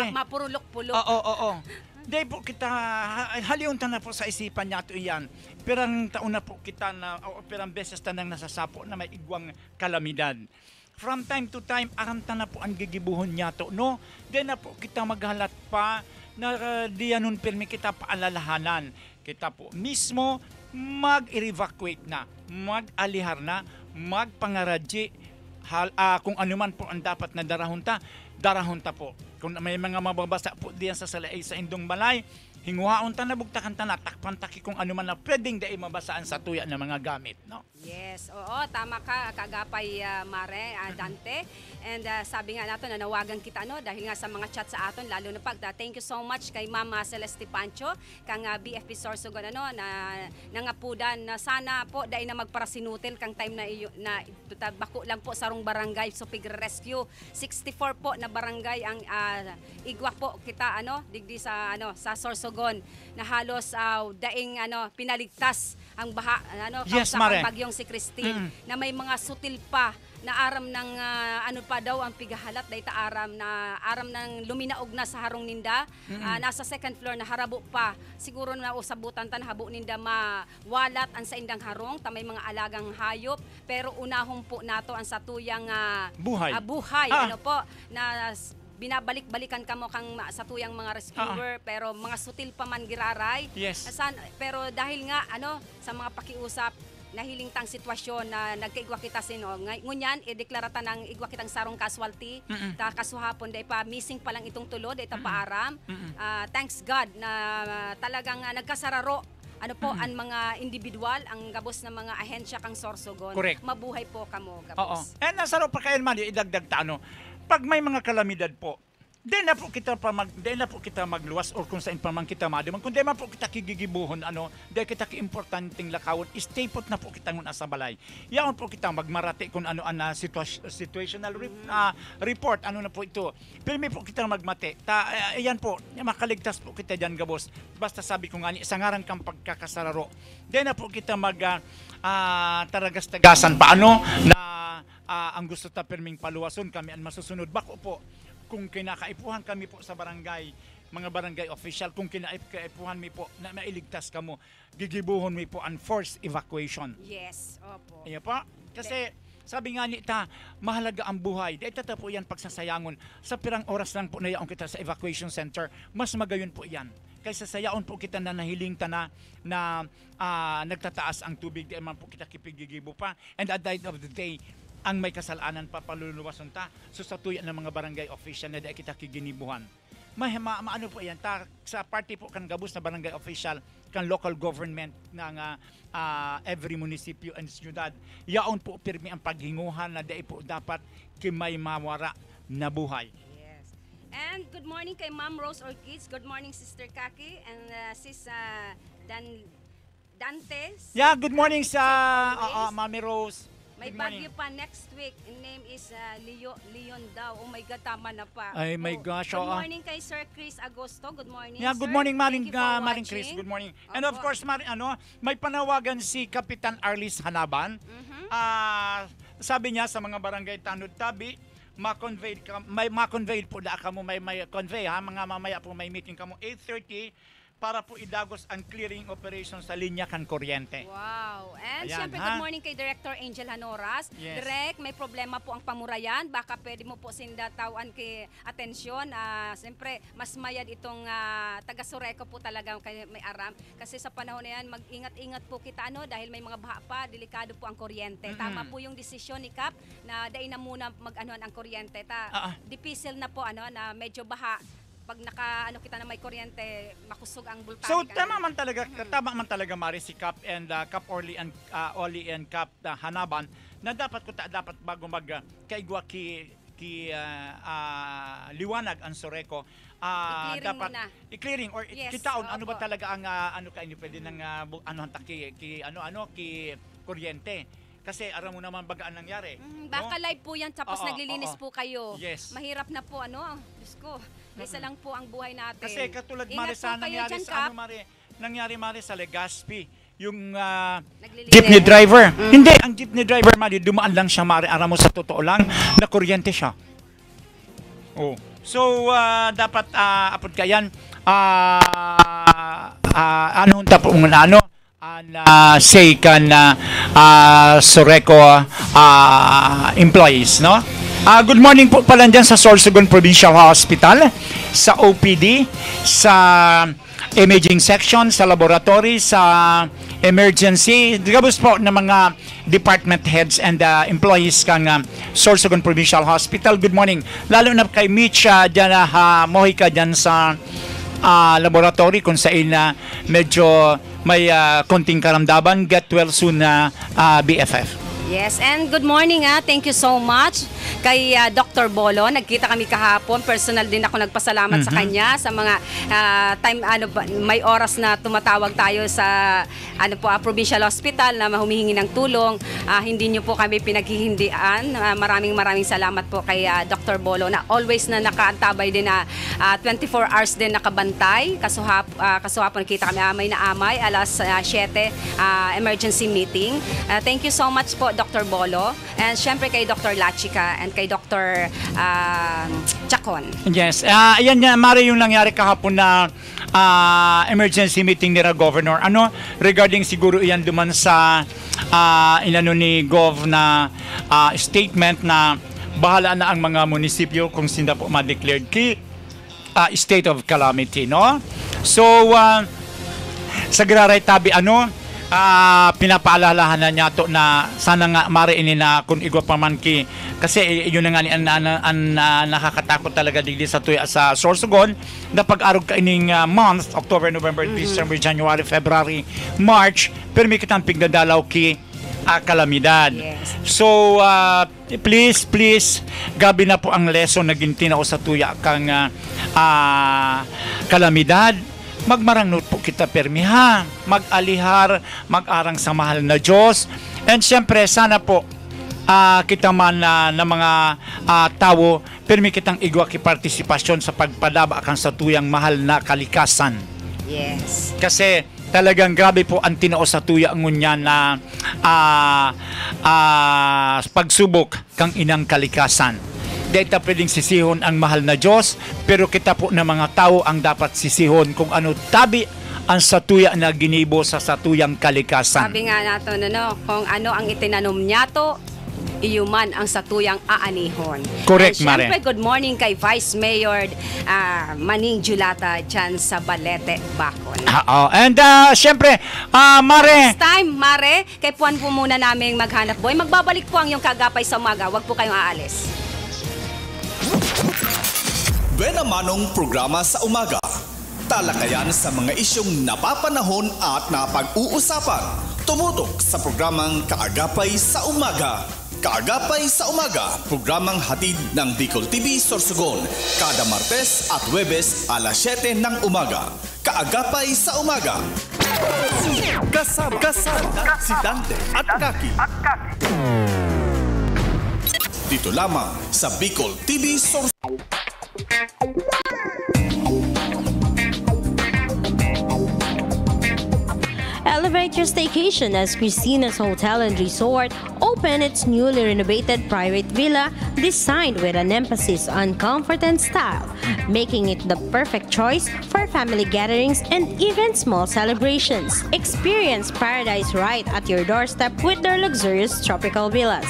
mapurulok-pulok. Oo. Dahil po kita, haliuntan na po sa isipan niya ito iyan. Pirang taon na po kita pirang beses na nang nasasapo na may igwang kalamidad. From time to time, aranta na po ang gigibuhon niya ito, no? Then na po kita maghalat pa na diyanon pirmi kita paalalahanan. Kita po mismo mag-evacuate na, mag-alihar na, magpangaradji, kung ano man po ang dapat na darahon ta po. Kung may mga mababasa po diyan sa salay sa Indong Balay, hinguhaon ta na bugtakan ta na takpan taki kung ano man na pwedeng dai mabasaan sa tuya ng mga gamit, no? Yes, oo, tama ka, kagapay Mare, Dante. And sabi nga nato na nawagan kita dahil nga sa mga chat sa aton, lalo na thank you so much kay Mama Celeste Pancho kang BFP Sorsogon na nangapudan na sana po dai na magparasinutil kang time na bako lang po sarong barangay so pigre-rescue 64 po na barangay ang igwa po kita digdi sa sa Sorsogon na halos daing pinaligtas ang baha yes, sa Mare. Bagyong si Christine na may mga sutil pa na aram ng pa daw ang pigahalat dayta aram ng luminaog na sa harong ninda nasa second floor na harabo pa siguro na usabutan tan habo ninda mawalat ang sa indang harong ta may mga alagang hayop pero unahon po nato ang satuyang buhay na binabalik-balikan kamo kang sa tuyang mga rescuer pero mga sutil pa man giraray pero dahil nga sa mga pakiusap nahiling tang sitwasyon na nagkaigwa kita ngunyan ideklarata ng igwa kitang sarong casualty ta kasuhapon day pa missing pa lang itong tulo day ta paaram thanks God na talagang nagkasararo ang mga individual ang gabos ng mga ahensya kang Sorsogon. Correct. Mabuhay po kamo gabos. Oo. And nasaro pa kayo man idagdag ta pag may mga kalamidad po Di na po kita magluwas or kung saan pa man kita madiman. Kung di man po kita kigigibuhon, di kita kiimportanteng lakawon, stay put na po kita ngun asa balay. Yaon po kita magmarati kung ano ang situational report, ano na po ito. Pirmi po kita magmate. Ayan po, makaligtas po kita dyan, gabos. Basta sabi ko nga, sa ngaran kang pagkakasararo. Di na po kita taragas-tagasan paano na ang gusto ta pirming paluwason kami ang masusunod. Bako po, kung kinakaipuhan kami po sa barangay, mga barangay official, kung kinakaipuhan mi po na mailigtas kamo, gigibuhon mi po ang forced evacuation. Yes, opo. Iya pa? Kasi sabi nga nita, mahalaga ang buhay. Dahil tata po yan pagsasayangon. Sa pirang oras lang po na yaon kita sa evacuation center, mas magayon po yan. Kaysa sa yaon po kita na nahiling ta na nagtataas ang tubig, di man po kita kipigigibo pa. And at the end of the day, ang may kasalanan pa paluluwason ta. So sa tuyan ng mga barangay official na di kita kiginibuhan. Maano po yan, sa party po kan gabus na barangay official, kan local government ng every munisipyo and siyudad. Yaon po pirmi ang paghinguhan na di po dapat kimay mawara na buhay. Yes. And good morning kay Ma'am Rose Ortiz. Good morning, Sister Kaki and Sis Dantes. Yeah, good morning sa Mami Rose. May bagyo pa next week. The name is Leon daw. Oh my God, tama na pa. Ay my gosh. Good morning kay Sir Chris Agosto. Good morning, yeah, good sir. morning, Maring Maring Chris. Good morning. And of course, may panawagan si Kapitan Arlis Hanaban. Sabi niya sa mga barangay Tanod Tabi, ma-convey po da kamo may convey ha, mga mamaya po may meeting kamo 8:30 para po idagos ang clearing operation sa linya kan kuryente. Wow. And Ayan, syempre, good morning kay Director Angel Hanoras. Yes. Direk, may problema po ang pamurayan. Baka pwede mo po sindatawan kay atensyon. Siyempre, mas mayad itong taga-Sureco po talaga kay may aram. Kasi sa panahon na yan, mag-ingat-ingat po kita dahil may mga baha pa, delikado po ang kuryente. Tama po yung desisyon ni Kap na dahil na muna mag-anuhan ang kuryente. Dipisil na po na medyo baha. Pag kita na may kuryente, makusog ang bulkan. So tama man talaga Mari si Kap and Kap Oli and Kap Hanaban na dapat bago kaigwa ki liwanag ang Sureco dapat i-clearing or yes, kitaon ano ba talaga ang pwede nang ki kuryente. Kasi aram mo naman bagaan nangyari. Baka live po yan tapos naglilinis po kayo. Yes. Mahirap na po Diyos ko. Isa lang po ang buhay natin. Kasi katulad Mari sa nangyari Mari sa Legazpi, yung jeepney driver. Hindi, ang jeepney driver Mari, dumaan lang siya Mari, aram mo sa totoo lang, na kuryente siya. Oh. So, dapat apod kayan, po say kan Sureco employees, no? Good morning po pala dyan sa Sorsogon Provincial Hospital, sa OPD, sa imaging section, sa laboratory, sa emergency. Gabos po ng mga department heads and employees kang Sorsogon Provincial Hospital. Good morning. Lalo na kay Mitch dyan Mojica dyan sa laboratory kung saan medyo may konting karamdaman. Get well soon BFF. Yes, and good morning Thank you so much kay Dr. Bolo. Nagkita kami kahapon. Personal din ako nagpasalamat sa kanya sa mga time may oras na tumatawag tayo sa Provincial Hospital na humihingi ng tulong. Hindi niyo po kami pinaghihindian. Maraming salamat po kay Dr. Bolo na always na nakaantabay din na 24 hours din nakabantay. Kasuhapon kita kami amay na amay alas 7 emergency meeting. Thank you so much po Dr. Bolo and syempre kay Dr. Lachika and kay Dr. Chacon. Yes, ayan nga Mari yung nangyari kahapon na emergency meeting ni Governor. Regarding siguro iyan duman sa inano ni Gov na statement na bahala na ang mga munisipyo kung sino po ma-declared state of calamity, no? So sa Giraray Tabi pinapaalalahan na niya to na sana nga Mari ini na kung igwa pa man kasi yun na nga nakakatakot talaga digdi sa Sorsogon na pag-arog ka ining month October, November, December, January, February, March pero may kitang pigdadalaw kalamidad. Yes. So, please, gabi na po ang lesson na gintinao sa tuya kang kalamidad. Magmarangnot po kita permiha, mag-alihar, mag-arang sa mahal na Diyos. And syempre, sana po, kita man na mga tao, permi kitang igwa ki partisipasyon sa pagpadaba kang sa tuyang mahal na kalikasan. Yes. Kasi talagang grabe po ang tinao sa tuya ngunya na pagsubok kang inang kalikasan. Di ta pwedeng sisihon ang mahal na Diyos, pero kita po na mga tao ang dapat sisihon kung ano tabi ang satuya na ginibo sa satuyang kalikasan. Sabi nga nato kung ano ang itinanom niya to, iyuman ang satuyang aanihon. Correct, And Mare. syempre, good morning kay Vice Mayor Maning Julata dyan sa Balete, Bacol. And syempre, Mare, Next time, Mare, kay Puan po muna namin maghanap boy. Magbabalik po ang yung kagapay sa umaga. Huwag po kayong aalis. Buena Manong programa sa umaga. Talakayan sa mga isyong napapanahon at napag-uusapan. Tumutok sa programang Kaagapay sa Umaga. Kaagapay sa Umaga, programang hatid ng Bicol TV Sorsogon. Kada Martes at Huwebes alas 7 ng umaga. Kaagapay sa Umaga. Kasama si Dante at Kaki. Dito lamang sa Bicol TV Sorsogon. Elevate your staycation as Christina's Hotel and Resort opened its newly renovated private villa designed with an emphasis on comfort and style, making it the perfect choice for family gatherings and even small celebrations. Experience paradise right at your doorstep with their luxurious tropical villas,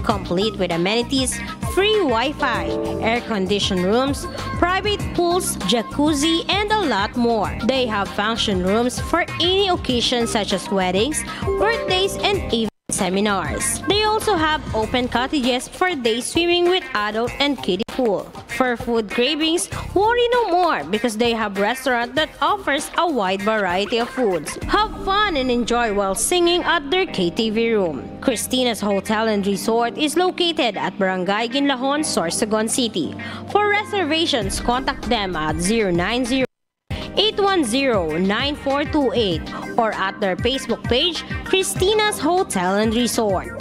complete with amenities, free Wi-Fi, air-conditioned rooms, private pools, jacuzzi, and a lot more. They have function rooms for any occasion such as weddings, birthdays, and even seminars. They also have open cottages for day swimming with adult and kiddie pool. For food cravings, worry no more because they have restaurant that offers a wide variety of foods. Have fun and enjoy while singing at their KTV room. Christina's Hotel and Resort is located at Barangay Ginlahon, Sorsogon City. For reservations, contact them at 090 810-9428 or at their Facebook page, Christina's Hotel and Resort.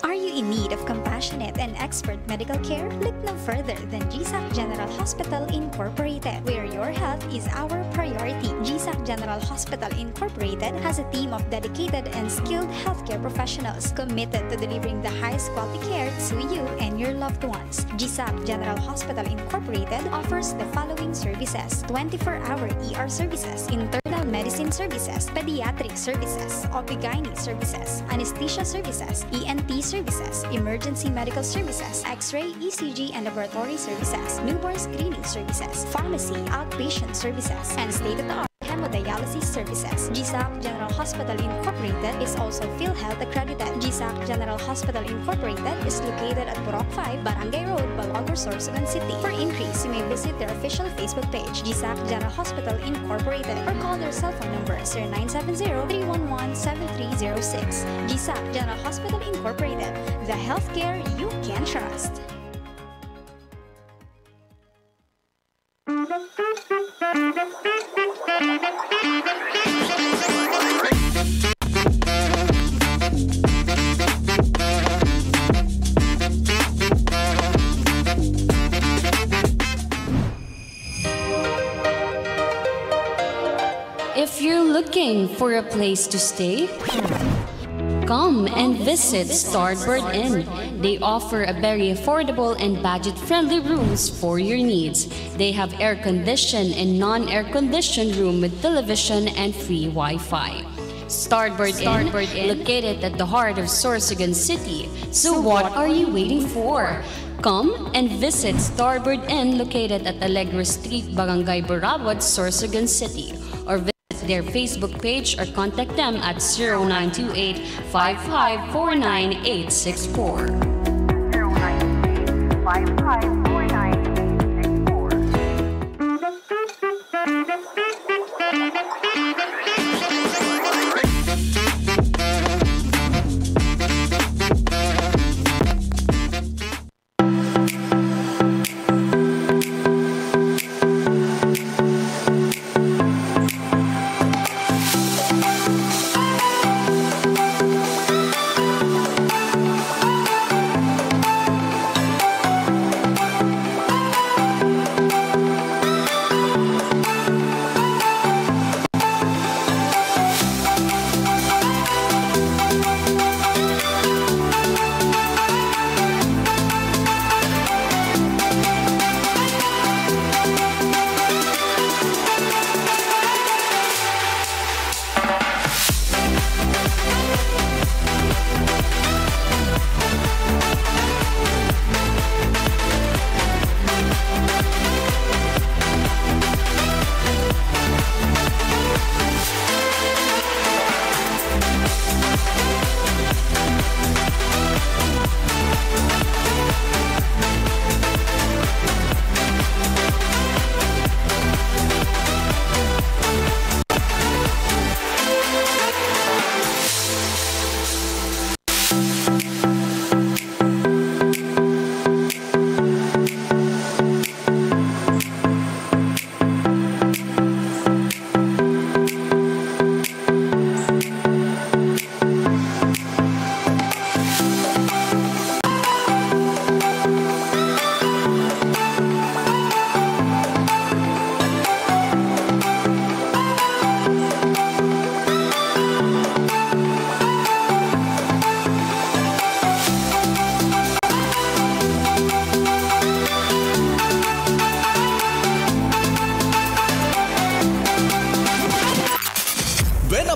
Are you in need of compassionate and expert medical care? Look no further than GSAC General Hospital Incorporated, where your health is our priority. GSAC General Hospital Incorporated has a team of dedicated and skilled healthcare professionals committed to delivering the highest quality care to you and your loved ones. GSAC General Hospital Incorporated offers the following services: 24-hour ER services, internal medicine services, pediatric services, OB/GYN services, anesthesia services, ENT services, emergency medical services, X-ray, ECG, and laboratory services, newborn screening services, pharmacy, outpatient services, and state-of-the-art hemodialysis services. GSAC General Hospital Incorporated is also PhilHealth accredited. GSAC General Hospital Incorporated is located at Purok 5, Barangay Road, Balagor, Sorsogon City. For inquiries, you may visit their official Facebook page, GSAC General Hospital Incorporated, or call their cell phone number 0970-311-7306. GSAC General Hospital Incorporated, the healthcare you can trust. If you're looking for a place to stay, come and visit Starboard Inn. They offer a very affordable and budget-friendly rooms for your needs. They have air-conditioned and non-air-conditioned room with television and free Wi-Fi. Starboard Inn, located at the heart of Sorsogon City. So what are you waiting for? Come and visit Starboard Inn, located at Alegre Street, Barangay Borabot, Sorsogon City, or visit their Facebook page or contact them at 0928-5549-864.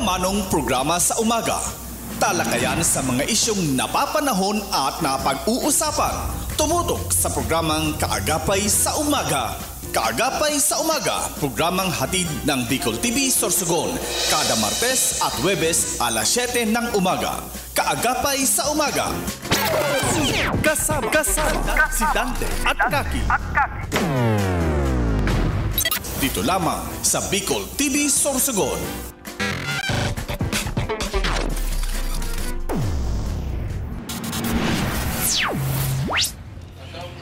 Manong programa sa umaga. Talakayan sa mga isyong napapanahon at napag-uusapan. Tumutok sa programang Kaagapay sa Umaga. Kaagapay sa Umaga, programang hatid ng Bicol TV Sorsogon, kada Martes at Huwebes alas 7 ng umaga. Kaagapay sa Umaga. Kasama si Dante at Kaki. Dito lamang sa Bicol TV Sorsogon.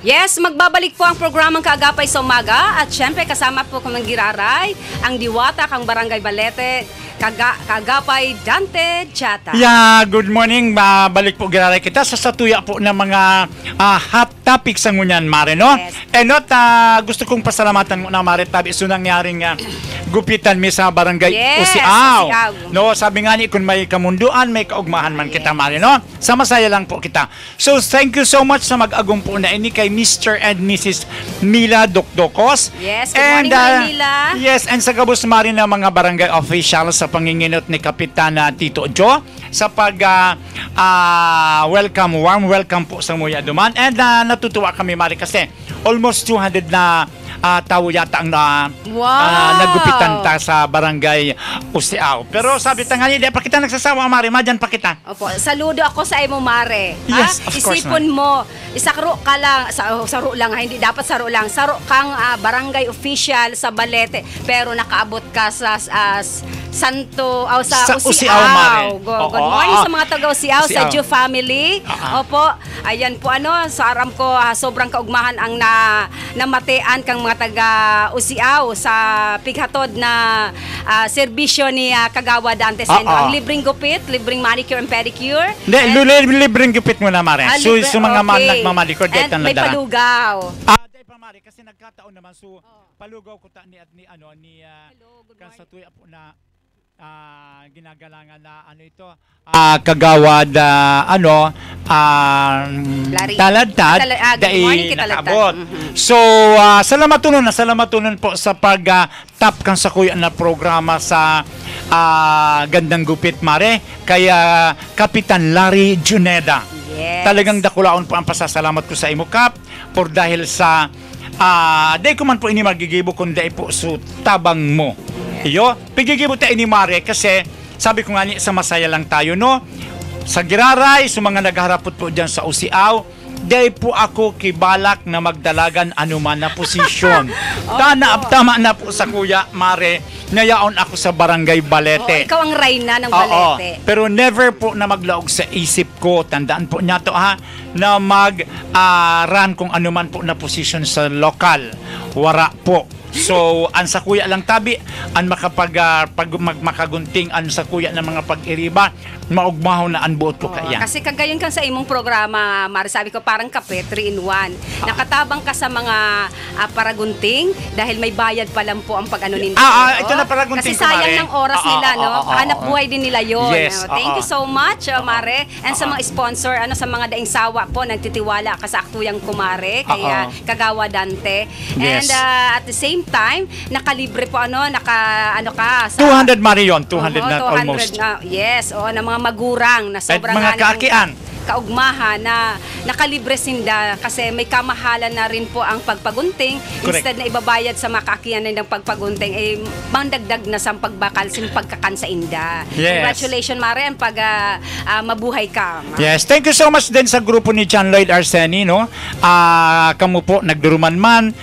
Yes, magbabalik po ang programang Kaagapay sa Umaga at syempre kasama po kong Giraray, ang diwata kang Barangay Balete, Kaagapay Dante Chata. Yeah, good morning. Balik po Giraray kita sa satuya po ng mga hot topics ang ngunyan, Mare, no? Yes. Not, gusto kong pasalamatan muna, Mare, tabi so nangyaring gupitan mi sa Barangay Usiaw. No, sabi nga ni kung may kamunduan, may kaugmahan man kita, Mare, no? Sama saya lang po kita. So, thank you so much sa mag-agong po na ini kay Mr. and Mrs. Mila Dokdokos. Yes, good morning, Mila. Yes, and sa gabos, Mare, na mga barangay officials sa panginginot ni Kapitana Tito Jo sa pag warm welcome po sa Muya Duman. And natutuwa kami, Mari, kasi almost 200 na tao yata ang nagupitan ta sa Barangay Usiaw. Pero sabi ta nga hindi pa kita nagsasawa, Mari, madyan pa kita. Opo, saludo ako sa imo, Mare. Yes, of course, isipon mo, isakro ka lang, saro lang, hindi dapat saro lang. Saro kang barangay official sa Balete, pero nakaabot ka sa Santo, sa Usiaw, Mare. Good morning sa mga taga Usiaw, sa Ju family. Opo, ayan po sa aram ko, sobrang kaugmahan ang namatean kang mga taga Usiaw sa pighatod na serbisyo ni Kagawa Dante Sendo. Ang libreng gupit, libreng manicure and pedicure. Libreng gupit mo na, Mare. So mga nagmamalikod dito na may palugaw. Dahil pa, Mare, kasi nagkataon naman, so palugaw ko ta ni Kansatuya po na ginagalangan na kagawad taladtad dahil nakaabot. So salamatunon po sa pag-tap kang sa kuya na programa sa Gandang Gupit, Mare, kaya Kapitan Larry Juneda. Yes. Talagang dakulaon po ang pasasalamat ko sa imo, Kap, por dahil sa dahil ko man po ini magigibo kundi po so tabang mo. Iyo, pigigibo tayo ni Mare kasi sabi ko nga sa masaya lang tayo, no? Sa Giraray, sa mga nagharapot po dyan sa Usiaw, day po ako kibalak na magdalagan anuman na posisyon. Tama na po sa Kuya Mare, nayaon ako sa Barangay Balete. Ikaw ang reyna ng Balete. Pero never po na maglaog sa isip ko, tandaan po niya to na mag-run kung anuman po na posisyon sa lokal. Wara po. So, ang sa kuya lang tabi, ang makagunting ang sa kuya ng mga pag-iriba, maugmaho na ang buot ko kaya. Kasi kagayon kang sa imong programa, Mari, sabi ko parang kape, 3-in-1. Nakatabang ka sa mga paragunting dahil may bayad pa lang po ang pag-ano ninyo. Ito na paragunting kasi sayang ng oras nila, no? Hanap buhay din nila yun. Yes, Thank you so much, Mare. And sa mga sponsor, sa mga daing sawa po, nagtitiwala ka sa aktuyang Kumare, kaya Kagawa Dante. Yes. And at the same time, nakalibre po ka sa 200 Marion, 200 na 200 almost. Yes, na mga magurang na sobrang mga kaakian. kaugmahan na nakalibre sinda kasi may kamahalan na rin po ang pagpagunting. Correct. Instead na ibabayad sa makakian ng pagpagunting ay mandagdag na sa pagbakal sin pagkakan sa inda. Yes. Congratulations, Mare, pag mabuhay ka. Yes, thank you so much din sa grupo ni John Lloyd Arseni, no? Kamu po nagduruman man,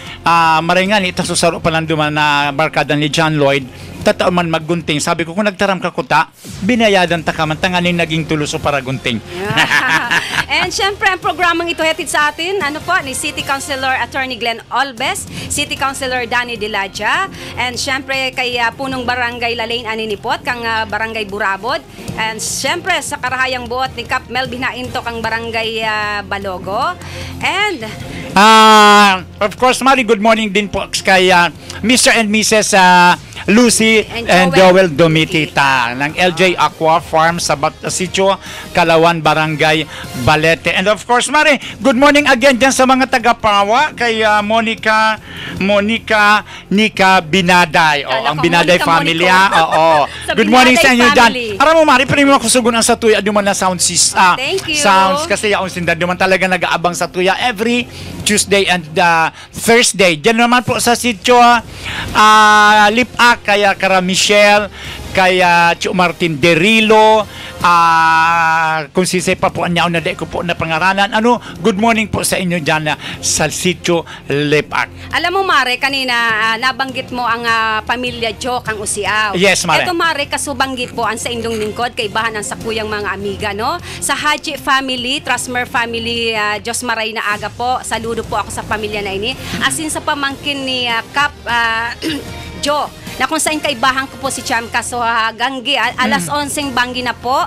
maringan ito susaro pa lang duman na barkada ni John Lloyd. Tatao man maggunting. Sabi ko, kung nagtaram ka kuta, binayadan ta ka man, tanganin naging tuloso para gunting. And syempre, ang programang ito hatid sa atin, ni City Councilor Attorney Glenn Olbes, City Councilor Danny Dilaja, and syempre kay punong Barangay Lalain Aninipot, kang Barangay Burabod, and syempre sa karahayang buot ni Cap Melvin Hainto, kang Barangay Balogo, and of course, Mari, good morning din po kay Mr. and Mrs. Lucy and Joel Domitita ng LJ Aqua Farm sa Sitio Kalawan, Barangay Balete. And of course, Mari, good morning again dyan sa mga taga-Pawa kay Monica Nika Binaday. Ang Binaday family. Good morning sa inyo dyan. Aram mo, Mari, pero mo kusugunan sa tuya duman na sound thank you. Sounds kasi yaon sinda duman talaga nag-aabang sa tuya every Tuesday and Thursday. Diyan naman po sa Sitio Lipak, kaya Kara Michelle, kaya Chu Martin Derilo, kung sisay pa po niya na ko po na pangaranan. Good morning po sa inyo dyan sa Sitio Lipak. Alam mo, Mare, kanina nabanggit mo ang pamilya Jo kang Usiaw. Yes, Mare. Ito, Mare, kasubanggit po ang sa indong lingkod kay bahan ang sakuyang mga amiga, no? Sa Haji family, Trasmer family, Diyos Maray na aga po. Saludo po ako sa pamilya na ini. Asin sa pamangkin ni Cap Jo, na kung saan kaibahan ko po si Chamka. So Ganggi, alas 11 banggi na po.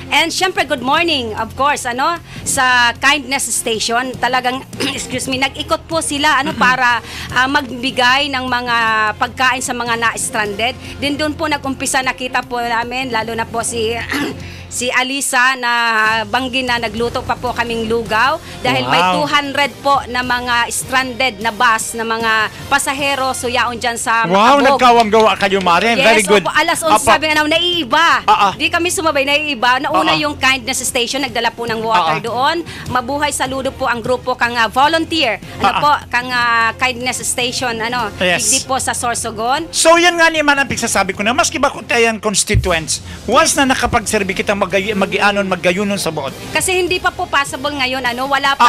And syempre, good morning, of course, sa Kindness Station. Talagang, excuse me, nag-ikot po sila para magbigay ng mga pagkain sa mga na-stranded. Din doon po nag-umpisa, nakita po namin, lalo na po si Alisa na banggi na nagluto pa po kaming lugaw dahil may 200 po na mga stranded na bus na mga pasahero suyaon dyan sa Wow, Makabog. nagkawang-gawa kayo, Mare. Yes, Very good. Opo, alas 11 sabi nga naiiba. Di kami sumabay, naiiba. Nauna yung Kindness Station, nagdala po ng water doon. Mabuhay, saludo po ang grupo kang volunteer. Kang Kindness Station, Yes. hindi po sa Sorsogon. So yan nga naman ang pagsasabi ko na maski ba kung tayan constituents, once na nakapagserbi kita magayunon sa buot. Kasi hindi pa po possible ngayon, wala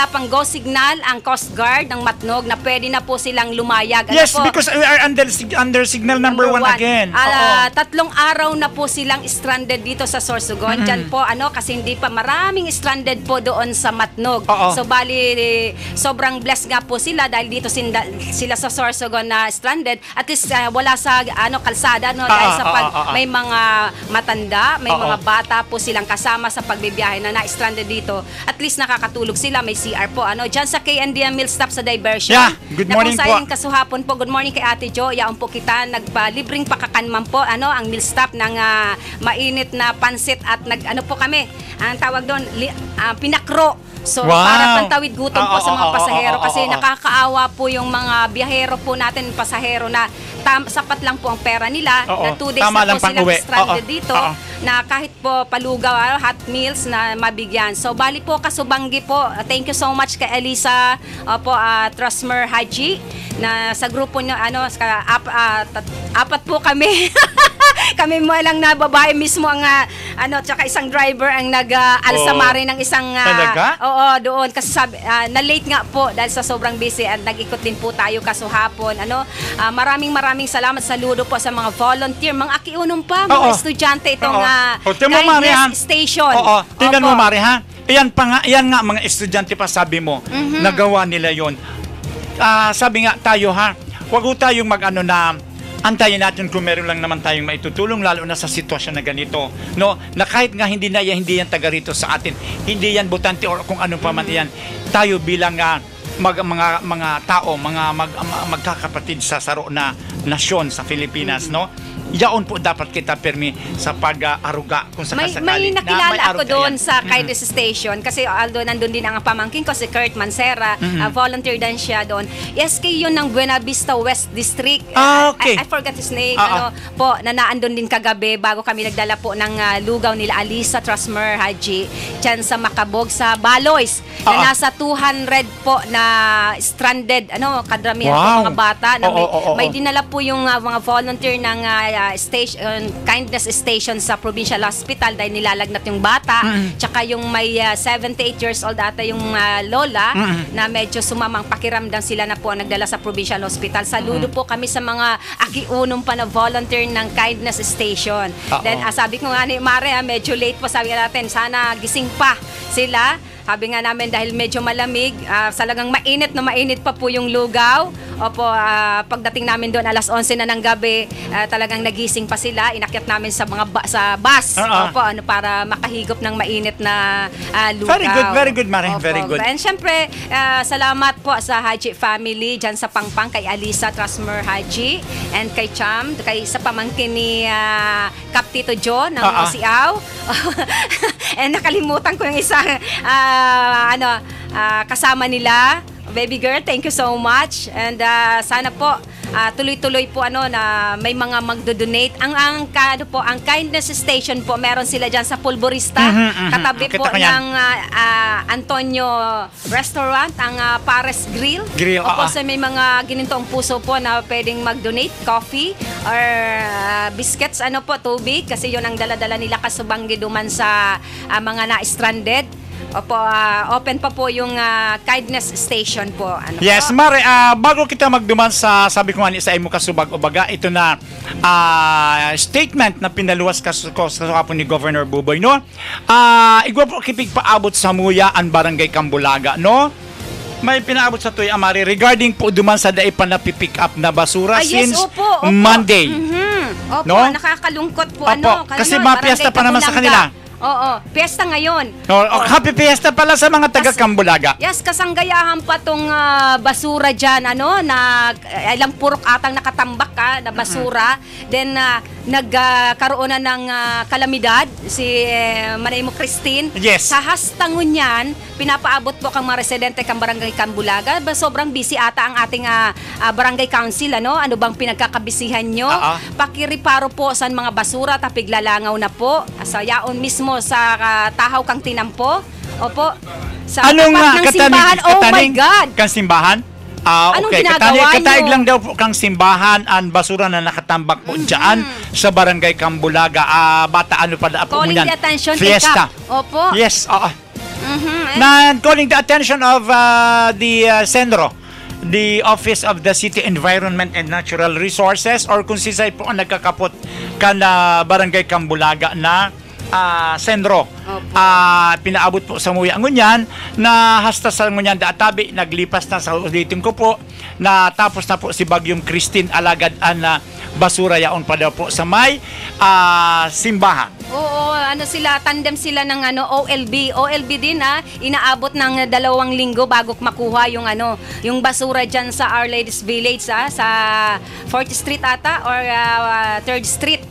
pang go signal ang Coast Guard ng Matnog na pwede na po silang lumayag. Yes, because we are under signal number 1 again. 3 araw na po silang stranded dito sa Sorsogon. Diyan po, kasi hindi pa maraming stranded po doon sa Matnog. So bali, sobrang blessed nga po sila dahil dito sila sa Sorsogon na stranded. At least wala sa kalsada, dahil sa may mga matanda, may mga bata po silang kasama sa pagbibiyahe na na-stranded dito. At least nakakatulog sila, may CR po. Diyan sa KNDM Mill Stop sa Diversion. Yeah, good morning po. Kasuhapon po, good morning kay Ate Jo. Yaon po kita, nagpa-libreng pakakanman po, ang Mill Stop ng mainit na pansit at po kami, ang tawag doon, pinakro. So, para pantawid gutom po sa mga pasahero kasi nakakaawa po yung mga biyahero po natin, pasahero na sapat lang po ang pera nila na 2 days na po silang stranded dito na kahit po palugaw, hot meals na mabigyan. So, bali po, kasubanggi po. Thank you so much kay Elisa Trasmer Haji na sa grupo nyo, apat po kami. Kami mo lang na babae mismo ang tsaka isang driver ang nag-alsamari ng isang Talaga? oo, doon kasi sabi na late nga po dahil sa sobrang busy at nag-ikot din po tayo kaso hapon. Maraming salamat, saludo po sa mga volunteer, mga akiunom pa, mga estudyante itong Kindness Station. Tingnan mo, Mari, ha? Iyan nga mga estudyante pa, sabi mo, nagawa nila yon. Sabi nga tayo, ha, wag ho tayong antayin natin kung meron lang naman tayong maitutulong, lalo na sa sitwasyon na ganito, no? Na kahit nga hindi yan taga rito sa atin, hindi yan botante or kung ano pa man yan, tayo bilang mga tao, magkakapatid sa saro na nasyon sa Pilipinas, no? Yaon po dapat kita permi sa pag-aruga kung sakasakali. May nakilala ako doon sa Kindness Station kasi although nandun din ang pamangkin ko si Kurt Mancera, volunteer din siya doon. SK yun ng Buena Vista West District. Okay. I forgot his name. Na naandun din kagabi bago kami nagdala po ng lugaw nila Alisa Trasmer Haji dyan sa Macabog sa Baloys na nasa 200 po na stranded kadramihan po mga bata na may dinala po yung mga volunteer ng Kindness Station sa Provincial Hospital dahil nilalagnat yung bata tsaka yung may 78 years old ata yung lola na medyo sumamang pakiramdam, sila na po ang nagdala sa Provincial Hospital. Saludo po kami sa mga akiunong pa na volunteer ng Kindness Station. Then sabi ko nga ni Mare, medyo late po, sabi natin sana gising pa sila. Sabi nga namin dahil medyo malamig, salagang mainit pa po yung lugaw. Opo, pagdating namin doon alas 11 na ng gabi, talagang nagising pa sila. Inakyat namin sa sa bus. Opo, para makahigop ng mainit na lugaw. Very good, Mare. Very good. And syempre, salamat po sa Haji family dyan sa Pangpang, kay Alisa Trasmer Haji and kay Cham, sa pamangkin ni Kap Tito Joe ng Osiaw. And nakalimutan ko yung isang kasama nila, baby girl, thank you so much. And sana po tuloy-tuloy po na may mga magdo-donate. Ang Kindness Station po, meron sila diyan sa Pulborista, katabi po ng Antonio Restaurant, ang Pares Grill. Opo, so may mga ginintong puso po na pwedeng mag-donate, coffee or biscuits, tubig, kasi yun ang dala-dala nila kasubanggi duman sa mga na-stranded. Opo, open pa po yung Kindness Station po. Yes, Mare, bago kita magduman sa, sabi ko nga sa imo kasubag o baga, ito na statement na pinaluwas sa kapon ni Governor Buboy, no? Igwa po kipig paabot sa muya ang Barangay Cambulaga, no? May pinaabot sa tuya, Mare, regarding po duman sa daipan na pipick up na basura since Monday. Opo, no? Nakakalungkot po. Kasi mapiesta pa naman sa kanila. Oo, piyesta ngayon. Happy fiesta pala sa mga taga Cambulaga. Yes, kasanggayahan pa tong basura dyan, na ilang purok atang nakatambak na basura. Then, nagkaroon na ng kalamidad si Manaymo Christine. Yes. Sa hastangon yan, pinapaabot po kang mga residente kang Barangay Cambulaga. Sobrang busy ata ang ating Barangay Council, ano bang pinagkakabisihan nyo? Pakiriparo po sa mga basura, tapiglalangaw na po. Sa yaon mismo sa tahaw kang tinampo. Opo. Sa ano nga simbahan. Oh my God. Kang simbahan? Anong okay. ginagawa Kataig nyo? lang daw po kang simbahan ang basura na nakatambak po dyan sa Barangay Cambulaga. Bata pa na po calling munyan. The attention. Fiesta. Opo. Yes, calling the attention of the Sendro, the Office of the City Environment and Natural Resources, or kung sisay po ang nagkakapot na Barangay Cambulaga na Sendro. Pinaabot po sa muya ngunyan na hasta sa ngunyan daatabi, naglipas na sa ulitin ko po na tapos na po si Bagyong Christine alagad na basura yaon pa daw po sa may simbahan. Oo, tandem sila ng OLB. OLB din inaabot ng 2 linggo bago makuha yung yung basura diyan sa Our Lady's Village sa 4th Street ata or 3rd Street.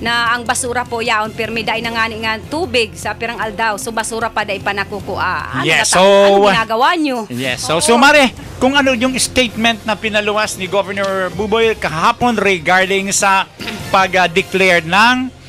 Na ang basura po yaon pirmi dai na nga tubig sa pirang aldaw. So basura pa dai pa nakukuha. Ano ginagawa nyo? Yes. So Mare, kung ano yung statement na pinaluwas ni Governor Buboy kahapon regarding sa pag-declare ng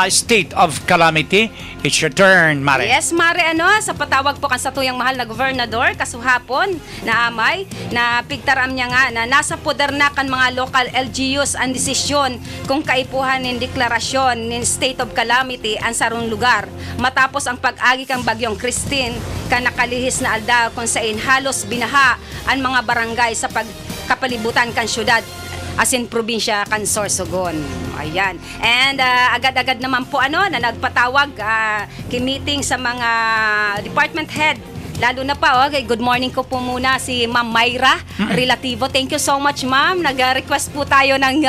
state of calamity, It's your turn, Mare. Yes, Mare, sa patawag po kan sa tuyang mahal na gobernador, kasuhapon, na amay, na pigtaram niya nga, na nasa poder na kan mga local LGUs ang desisyon kung kaipuhan ng deklarasyon ng state of calamity ang sarong lugar. Matapos ang pag-agi kang bagyong Christine, ka nakalihis na aldaw kung saan halos binaha ang mga barangay sa pagkapalibutan kan syudad, as in probinsya kan Sorsogon. Ayan. And agad-agad naman po na nagpatawag meeting sa mga department head. Lalo na pa, okay, good morning ko po muna si Ma'am Myra Relativo. Thank you so much, Ma'am. Nag-request po tayo ng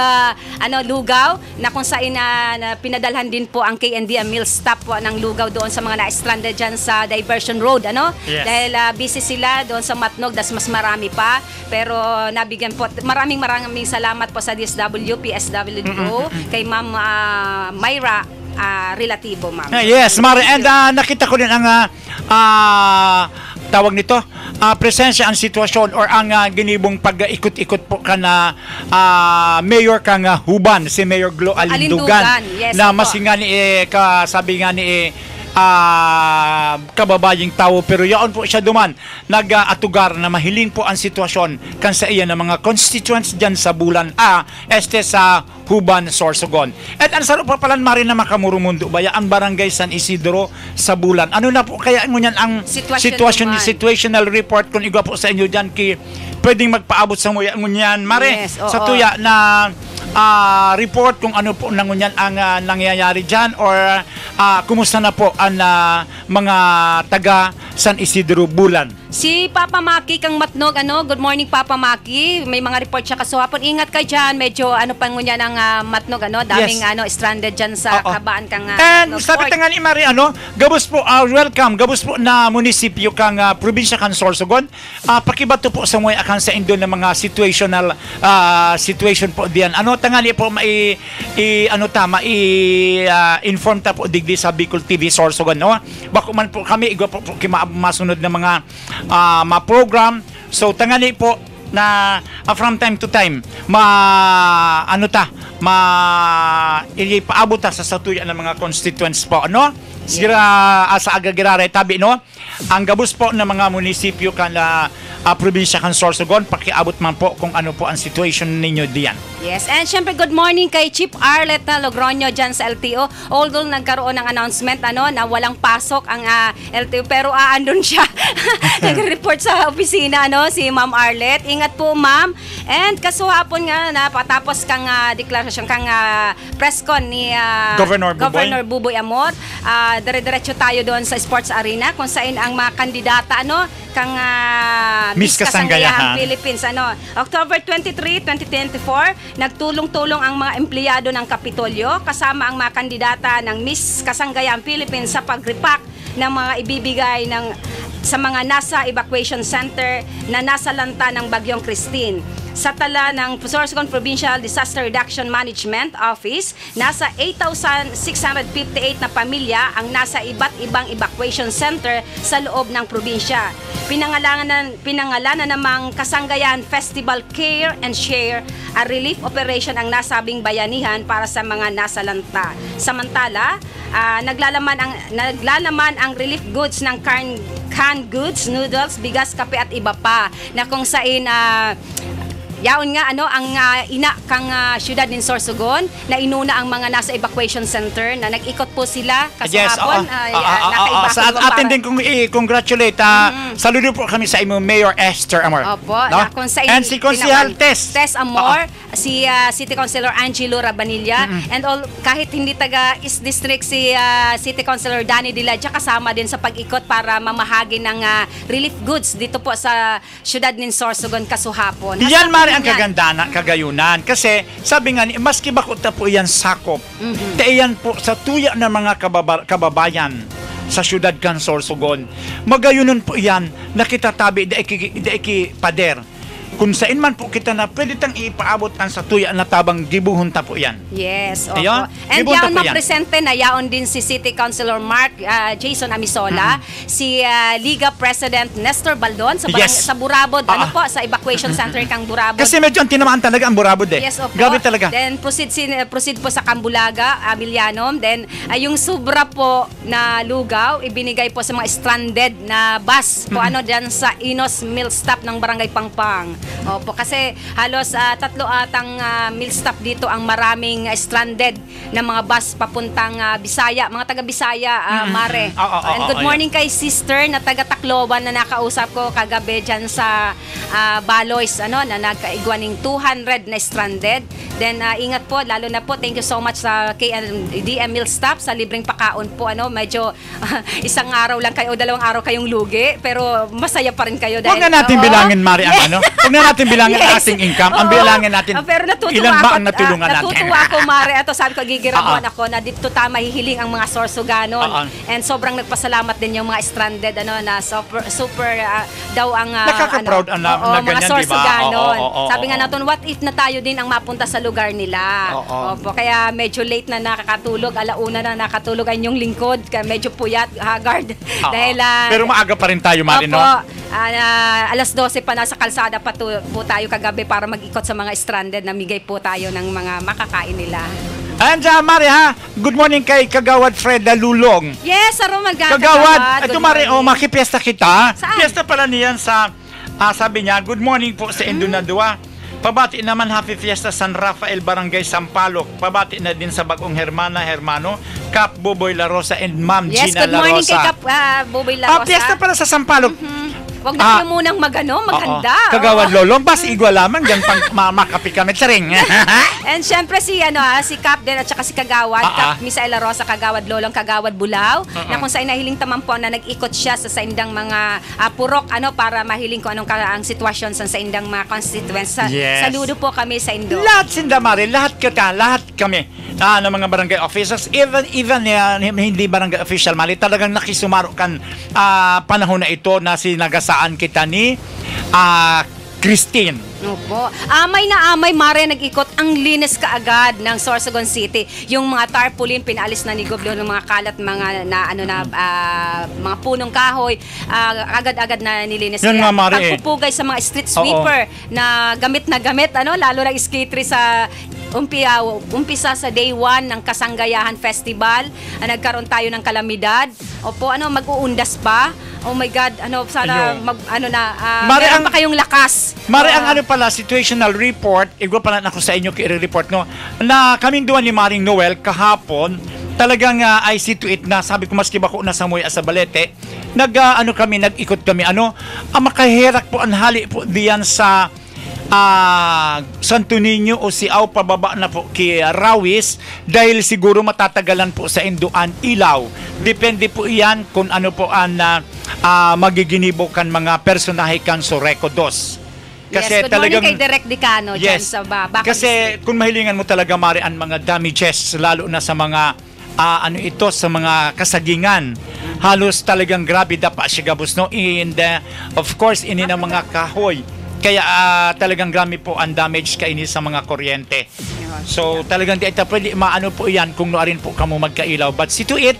lugaw na kung saan na pinadalhan din po ang KND meal stop po ng lugaw doon sa mga na-stranded dyan sa Diversion Road. Yes. Dahil busy sila doon sa Matnog, das mas marami pa. Pero nabigyan po, maraming salamat po sa DSW, PSWO, kay Ma'am Myra Relativo, Ma'am. Yes, Mare. And nakita ko din ang tawag nito, presensya ang sitwasyon or ang ginibong pag-ikot-ikot po ka na Mayor kang Huban, si Mayor Glo Alindugan. Yes, na masinga ni sabi nga ni kababaying tao, pero yaon po siya duman nag-atugar na mahiling po ang sitwasyon kan sa iyan ng mga constituents dyan sa Bulan sa Huban, Sorsogon. At ang sarap pa pala Mari na makamurumundo baya ang barangay San Isidro sa Bulan. Ano na po kaya ngunyan ang situational report kung igwa po sa inyo dyan pwedeng magpaabot sa muya ngunyan Mari, yes, sa tuya na report kung ano po nangunyan ang nangyayari dyan or kumusta na po ang mga taga San Isidro Bulan. Si Papa Maki kang Matnog, good morning Papa Maki. May mga report siya kasuhapon. Ingat ka dyan, medyo pa ngunyan ang Matnog, daming yes. Stranded dyan sa kabaan kang And Matnog sabi nga ni Mari, gabos po, welcome, gabos po na munisipyo kang probinsya kang Sorsogon. Pakibato po sa mga akan sa Indo ng mga situational situation po diyan. Tangali po inform ta po digdi sa Bicol TV Sorsogon, Bako man po kami igwa po masunod na mga ma-program. So tangali po na from time to time ipaabot ta sa satuyan ng mga constituents po, Sira sa agagirare tabi, ang gabos po ng mga munisipyo kan probinsya kan Sorsogon, pakiabot man po kung ano po ang situation ninyo diyan. Yes, and syempre good morning kay Chief Arlet na Logroño dyan sa LTO. Although nagkaroon ng announcement na walang pasok ang LTO, pero andun siya. Nag-report sa opisina si Ma'am Arlet. Ingat po, Ma'am. And kasuhapon nga na patapos kang deklarasyon kang press con ni Governor Buboy Amor. Dire-diretso tayo doon sa sports arena kung saan ang mga kandidata kang Miss Kasanggayahan Philippines October 23, 2024 nagtulong-tulong ang mga empleyado ng Kapitolyo kasama ang mga kandidata ng Miss Kasanggayahan Philippines sa pag-repack ng mga ibibigay sa mga nasa evacuation center na nasa lanta ng Bagyong Christine. Sa tala ng Sorsogon Provincial Disaster Reduction Management Office, nasa 8,658 na pamilya ang nasa iba't ibang evacuation center sa loob ng probinsya. Pinangalanan namang Kasanggayahan Festival Care and Share, a relief operation ang nasabing bayanihan para sa mga nasa lanta. Samantala, naglalaman ang relief goods ng canned goods, noodles, bigas, kape at iba pa na kung saan yaon nga ang ina kang syudad ng Sorsogon na inuna ang mga nasa evacuation center na nag-ikot po sila kasahapon. Sa atin din kung i-congratulate saludo po kami sa imo Mayor Esther Amor. Opo, na kung sa and si Consihal Tess Amor, si City Councilor Angelo Rabanilla, and all kahit hindi taga East District si City Councilor Danny Diladja kasama din sa pag-ikot para mamahagi ng relief goods dito po sa syudad ng Sorsogon kasuhapon. Yan ang kagandaan, kagayunan. Kasi, sabi nga, maski bakit po yan sakop, iyan po sa tuya ng mga kababayan sa syudad kan Sorsogon. Magayunan po yan, nakitatabi, daiki pader. kung saan man po kita na pwede tang ipaabot ang sa tuya na tabang gibuhon ta po yan. Yes, opo. Ayun, And gibuhon ta yaon po yan. mapresente na yaon din si City Councilor Mark Jason Amisola, si Liga President Nestor Baldon Yes. sa Burabod, ano po, sa evacuation center kang Burabod. Kasi medyo ang tinamaan talaga ang Burabod eh. Yes, opo. Grabe talaga. Then proceed po sa Cambulaga, Abilianom. Then yung sobra po na lugaw, ibinigay po sa mga stranded na bus po ano dyan sa Inos Mill Stop ng Barangay Pangpang. Opo, kasi halos 3 atang mill stop dito ang maraming stranded na mga bus papuntang Bisaya, mga taga Bisaya, Mare. And good morning kay sister na taga Tacloban na nakausap ko kagabi dyan sa Baloys, ano, na nagkaigwaning 200 na stranded. Then ingat po, lalo na po, thank you so much sa DM Mill Stop sa libreng pakaon po, ano, medyo isang araw lang kayo o 2 araw kayong lugi, pero masaya pa rin kayo dahil Huwag na natin bilangin, Mari, ang ano. Huwag na natin bilangin ang ating income. Ang bilangin natin, pero ilan ba ang natulungan natin? Natutuwa ako, Mare. Ito, sabi ko, gigiramuan ako na dito mahihiling ang mga Sorsoganon. And sobrang nagpasalamat din yung mga stranded, ano, na super daw ang nakaka-proud na mga ganyan, Sorsoganon. diba? Sabi nga natin, what if na tayo din ang mapunta sa lugar nila? Opo, kaya medyo late na nakakatulog, 1:00 na nakatulog ang inyong lingkod, kaya medyo puyat, haggard. Dahil, pero maaga pa rin tayo, Mari, no? Alas 12 pa nasa kalsada pa po tayo kagabi para mag-ikot sa mga stranded, namigay po tayo ng mga makakain nila. And Mari, ha, good morning kay Kagawad Freda Lulong. Yes, Aro Kagawad, ito Mari, makipiesta kita. Saan? Piesta pala niyan sa, sabi niya, good morning po sa Indonadua. Pabati naman happy fiesta San Rafael Barangay Sampaloc. Pabati na din sa Bagong Hermano, Kap Boboy La Rosa and Ma'am yes, Gina La Rosa. Yes, good morning kay Kap Boboy La Rosa. Fiesta pala sa Sampaloc. Huwag na kayo munang maghanda. Kagawad Lolong, bas igwa lamang dyan pang makapi kami saring. And syempre si Kap din at saka si Kagawad, Kap Misael La Rosa, Kagawad Lolong, Kagawad Bulao, na kung saan nahiling taman po na nag-ikot siya sa saindang mga purok, ano, para mahiling ko anong ang sitwasyon sa saindang mga constituents. Yes. Saludo po kami sa Indo. Lahat sindamari, lahat kami ng mga barangay officers, even hindi barangay official, Mali, talagang nakisumaro kan panahon na ito na sinagasaan kita ni Christine. Opo. Amay na amay, Mare, nag-ikot ang linis kaagad ng Sorsogon City. Yung mga tarpaulin, pinaalis na ni Goblo ng mga kalat, mga mga punong kahoy, agad-agad na nilinis. Yan nga, Mare, pagpupugay sa mga street sweeper na gamit, ano, lalo na skatery sa umpisa sa day 1 ng Kasanggayahan Festival. Nagkaroon tayo ng kalamidad. Opo, ano, mag-uundas pa. Oh my God, ano, sana meron pa kayong lakas. Mari, ang ano pala, situational report, igwa pala ako sa inyo i-report, no, na kaming duwan ni Maring Noel kahapon, talagang I see to it na, sabi ko, maski ba ko nasa Muya sa Balete, nag-ikot kami, makahirak po ang hali po diyan sa Santo Niño o Siaw, pababa na po kay Rawis, dahil siguro matatagalan po sa Induan ilaw. Depende po iyan kung ano po ang magiginibo kan mga personahe kan Soreco 2. Kasi yes, good talagang, morning kay Direk Dicano dyan sa Bacol. Kasi kung mahilingan mo talaga, Mari, ang mga damages, lalo na sa mga sa mga kasagingan, halos talagang grabe pa siya gabos, no? And of course, ini na mga kahoy. Kaya talagang grabe po ang damage kaini sa mga kuryente. So talagang di ito pwede maano po iyan kung noarin po kamo magkailaw. But see to it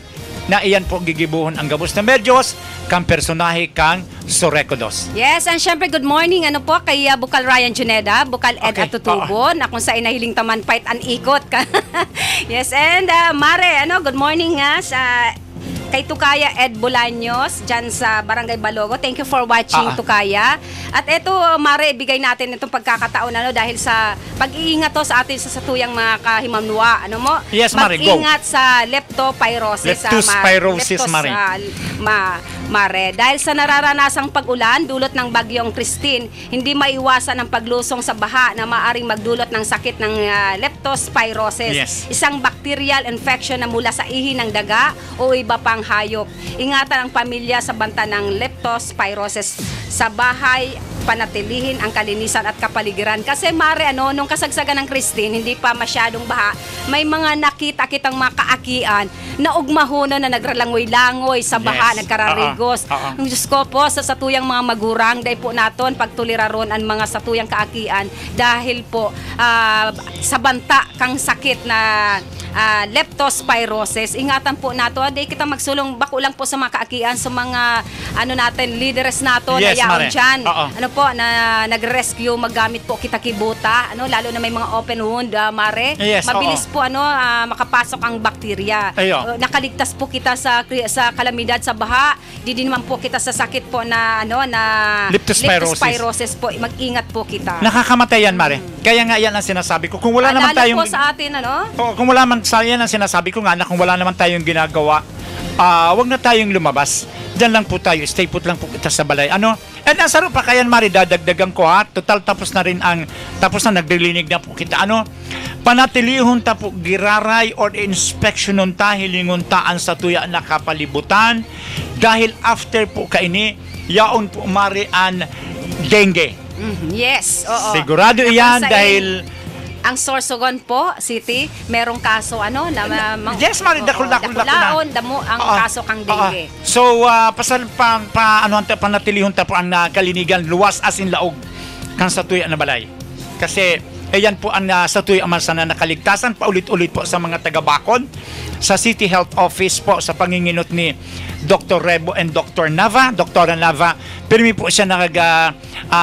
na iyan po gigibuhon ang gabos na medyos kang personahe kang Soreco 2. Yes, and syempre good morning ano po kay Bukal Ryan Juneda, Bukal Ed Atutubo, na kung saan nahiling taman fight an ikot. Yes, and Mare, good morning nga sa kay Tukaya Ed Bolaños dyan sa Barangay Balogo. Thank you for watching, Tukaya. At ito, Mare, ibigay natin itong pagkakataon dahil sa pag-iingat to sa atin sa satuyang mga kahimamnua. Ano mo? Yes, Mare, go. Mag-ingat sa leptospirosis. Leptospirosis, Mare. Mare. Dahil sa nararanasang pag-ulan, dulot ng bagyong Christine, hindi maiwasan ang paglusong sa baha na maaring magdulot ng sakit ng leptospirosis. Yes. Isang bacterial infection na mula sa ihi ng daga o iba pang hayop. Ingatan ang pamilya sa banta ng leptospirosis sa bahay panatilihin ang kalinisan at kapaligiran. Kasi mare, nung kasagsagan ng Christine, hindi pa masyadong baha, may mga nakita kitang mga kaakian na ugmahuna na nagralangoy-langoy sa baha, nagkararigos. Ang Diyos ko po, sa satuyang mga magurang, dahil po naton pagtuliraron ang mga satuyang kaakian dahil po sa banta kang sakit na leptospirosis. Ingatan po nato, di kita magsulong bako lang po sa mga kaakian, sa mga natin, leaders nato na yaon dyan. Na nag-rescue, maggamit po kita kibuta, lalo na may mga open wound, mare. Mabilis po makapasok ang bakterya. Nakaligtas po kita sa kalamidad sa baha. Di naman po kita sa sakit po na leptospirosis po. Mag-ingat po kita. Nakakamatay yan, mare. Kaya nga yan ang sinasabi ko. Kung wala naman tayong po sa atin, kung wala man yan ang sinasabi ko nga, na kung wala naman tayong ginagawa, wag na tayong lumabas. Diyan lang po tayo, stay put lang po kita sa balay. And ang sarap pa kaya, mari, dadagdagan ko ha. Total tapos na naglilinig na po kita. Panatilihon ta po giraray or inspeksyonon ta, hilingon taan sa tuya na kapalibutan. Dahil after po kaini, yaon po mari ang dengue. Yes, oo. Sigurado iyan dahil ang Sorsogon po City, merong kaso yes, mari, dakulaon damo ang kaso kang dengue. So panatilihon ta po ang kalinigan luwas as in laog kang sa tuya na balay. Kasi ayan po ang sa tuya man sana nakaligtasan paulit-ulit po sa mga taga-Bacon, sa City Health Office po sa panginginot ni Dr. Rebo and Dr. Nava. Dr. Nava, pirmi po siya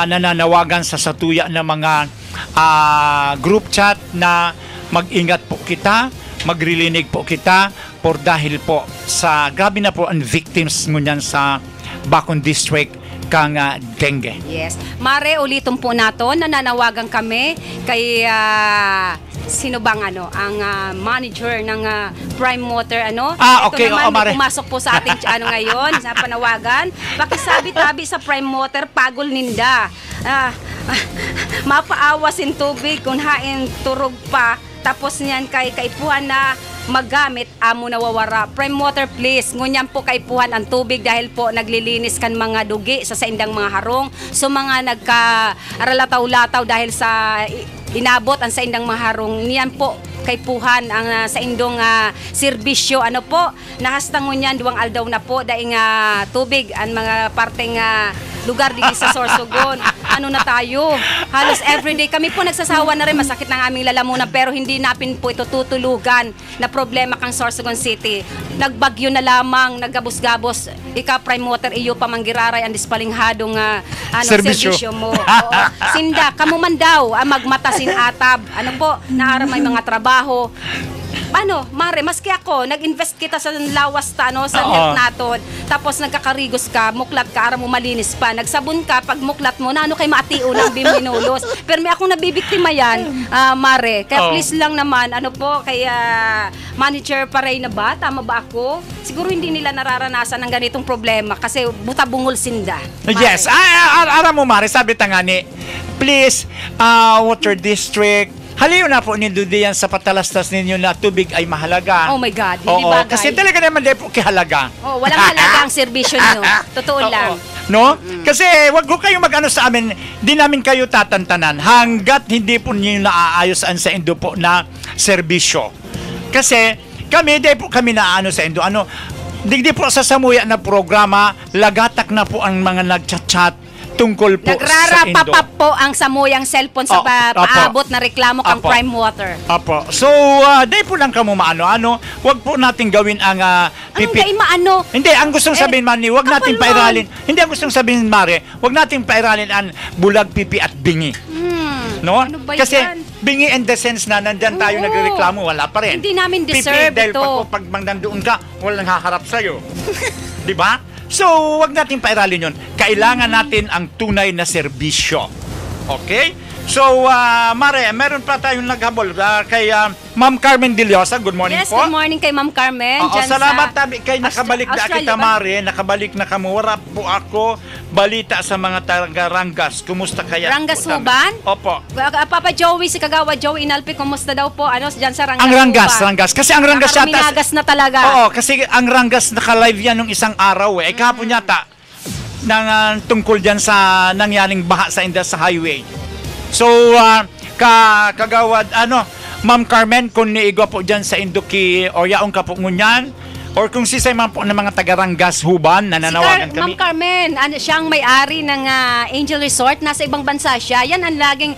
nananawagan sa satuya ng mga group chat na mag-ingat po kita, magrilinig po kita, por dahil po sa grabe na po ang victims ngunyan sa Bacon District kang dengue. Yes. Mare, ulitin po nato, nananawagan kami kay sino bang ang manager ng Prime Water okay, ito naman, Mare. Pumasok po sa ating ngayon sa panawagan. Pakisabi-tabi sa Prime Water, pagol ninda. Mapaawasin tubig kung hain turog pa, tapos niyan kay kaipuhan na magamit amo nawawara. Prime Water, please, ngunyan po kaipuhan ang tubig dahil po naglilinis kan mga dugi sa saindang mga harong. So mga nagka-aralataw-lataw dahil sa inabot ang saindang mga harong, niyan po kaipuhan ang saindong serbisyo. Nahastang ngunyan duwang aldaw na po daing tubig ang mga parteng lugar dito sa Sorsogon. Na tayo? Halos everyday. Kami po nagsasawa na rin. Masakit ng aming lalamunan pero hindi napin po ito tutulugan na problema kang Sorsogon City. Nagbagyo na lamang, naggabos-gabos. Ika Prime Water, iyo pa manggiraray ang dispalinghadong serbisyo mo. Oo. Sinda, kamuman daw magmatasin atab. Naara may mga trabaho. Mare, maski ako, nag-invest kita sa lawas sa health naton. Tapos nagkakarigos ka, muklat ka, ara mo malinis pa. Nagsabon ka, pag muklat mo, kay maatio ng biminulos. Pero may akong nabibiktima yan, Mare. Kaya please lang naman, kaya manager paray na ba? Tama ba ako? Siguro hindi nila nararanasan ng ganitong problema kasi buta-bungol sinda. Mare. Yes, ara mo, Mare, sabi tangani, please, Water District, haliw na po nindo diyan sa patalastas ninyo na tubig ay mahalaga. Oh my God, hindi bagay. Kasi talaga naman di po kihalaga. Walang halaga ang serbisyo niyo. Totoo lang. No? Kasi wag ko kayo mag-ano sa amin, di namin kayo tatantanan hanggat hindi po niyo naaayos sa indo po na serbisyo. Kasi kami, di po kami naano sa indo. Digdi po sa samuya na programa, lagatak na po ang mga nagchat-chat tungkol po sa Indo. Nagrarapapap po ang samuyang cellphone sa paabot na reklamo kang Prime Water. Apo. So, day po lang kamo maano-ano. Wag po natin gawin ang pipi. Hindi, ang gustong sabihin man wag natin pairalin. Hindi, ang gustong sabihin, Mare, wag natin pairalin ang bulag, pipi at bingi. No? Kasi bingi and the sense na nandyan tayo nagrereklamo, wala pa rin. Hindi namin deserve pipi, ito. Dahil pag nandoon ka, walang haharap sa'yo. Di ba? So, wag natin pairalin yun. Kailangan natin ang tunay na serbisyo. Okay? So, Mare, meron pa tayong naghabol kay Ma'am Carmen Diliosa. Good morning po. Yes, good morning kay Ma'am Carmen. Salamat tabi kay nakabalik na kita, Mare. Nakabalik na kamuwarap po ako. Balita sa mga taga-Rangas. Kumusta kaya? Rangas Huban? Opo. Papa Joey, si Kagawa Joey Inalpi, kumusta daw po? Dyan sa Rangas Ang Rangas. Kasi ang Rangas yata. Minagas na talaga. Oo, kasi ang Rangas naka-live yan nung isang araw . Kahapon yata. tungkol diyan sa nangyaring baha sa inda sa highway. So kagawad Ma'am Carmen, kung niigwa po diyan sa Induki o yaong ka po ngunyan, or kung sisay man po ng mga taga-Ranggas Huban na nanawagan kami. Ma'am Carmen, siyang may-ari ng Angel Resort. Nasa ibang bansa siya. Yan ang laging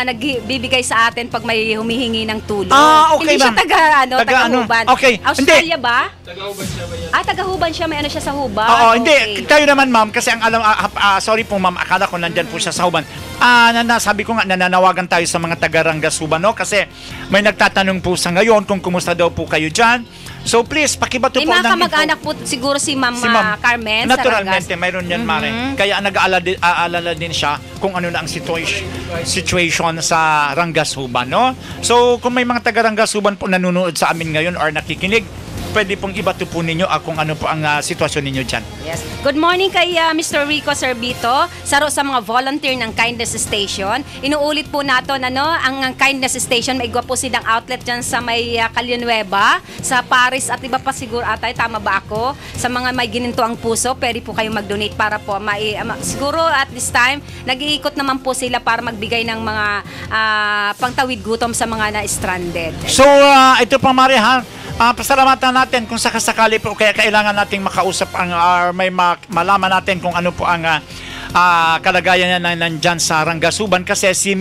nagbibigay sa atin pag may humihingi ng tulong. Okay, hindi siya taga-Huban. Okay. Australia ba? Taga-Huban siya ba yan? Taga-Huban siya. May siya sa Huban. Oo, hindi. Kayo naman, ma'am, kasi ang alam, sorry po, ma'am, akala ko nandyan po siya sa Huban. Sabi ko nga, nananawagan tayo sa mga taga-Ranggas Huban, no? Kasi may nagtatanong po sa ngayon kung kumusta daw po kayo dyan. So please, pakibato po ng info. May mga kamag-anak po siguro si Ma'am Carmen naturalmente, mayroon yan, Mare. Kaya nag-aalala din siya kung ano na ang situation sa Ranggas Huban, no? So kung may mga taga-Ranggas Huban po nanonood sa amin ngayon or nakikinig, pwede pong ibato po ninyo kung ano po ang sitwasyon ninyo dyan. Yes. Good morning kay Mr. Rico Servito, saro sa mga volunteer ng Kindness Station. Inuulit po natin ang Kindness Station, may igwa po silang outlet dyan sa may Calionueva, sa Paris at iba pa siguro atay, tama ba ako? Sa mga may gininto ang puso, pwede po kayo mag-donate para po siguro at this time, nag-iikot naman po sila para magbigay ng mga pangtawid gutom sa mga na-stranded. So, ito pa, Mari, pasalamatan natin kung sakasakali po kaya kailangan nating makausap may malaman natin kung ano po ang kalagayan niya na nandyan sa Ranggas Huban kasi si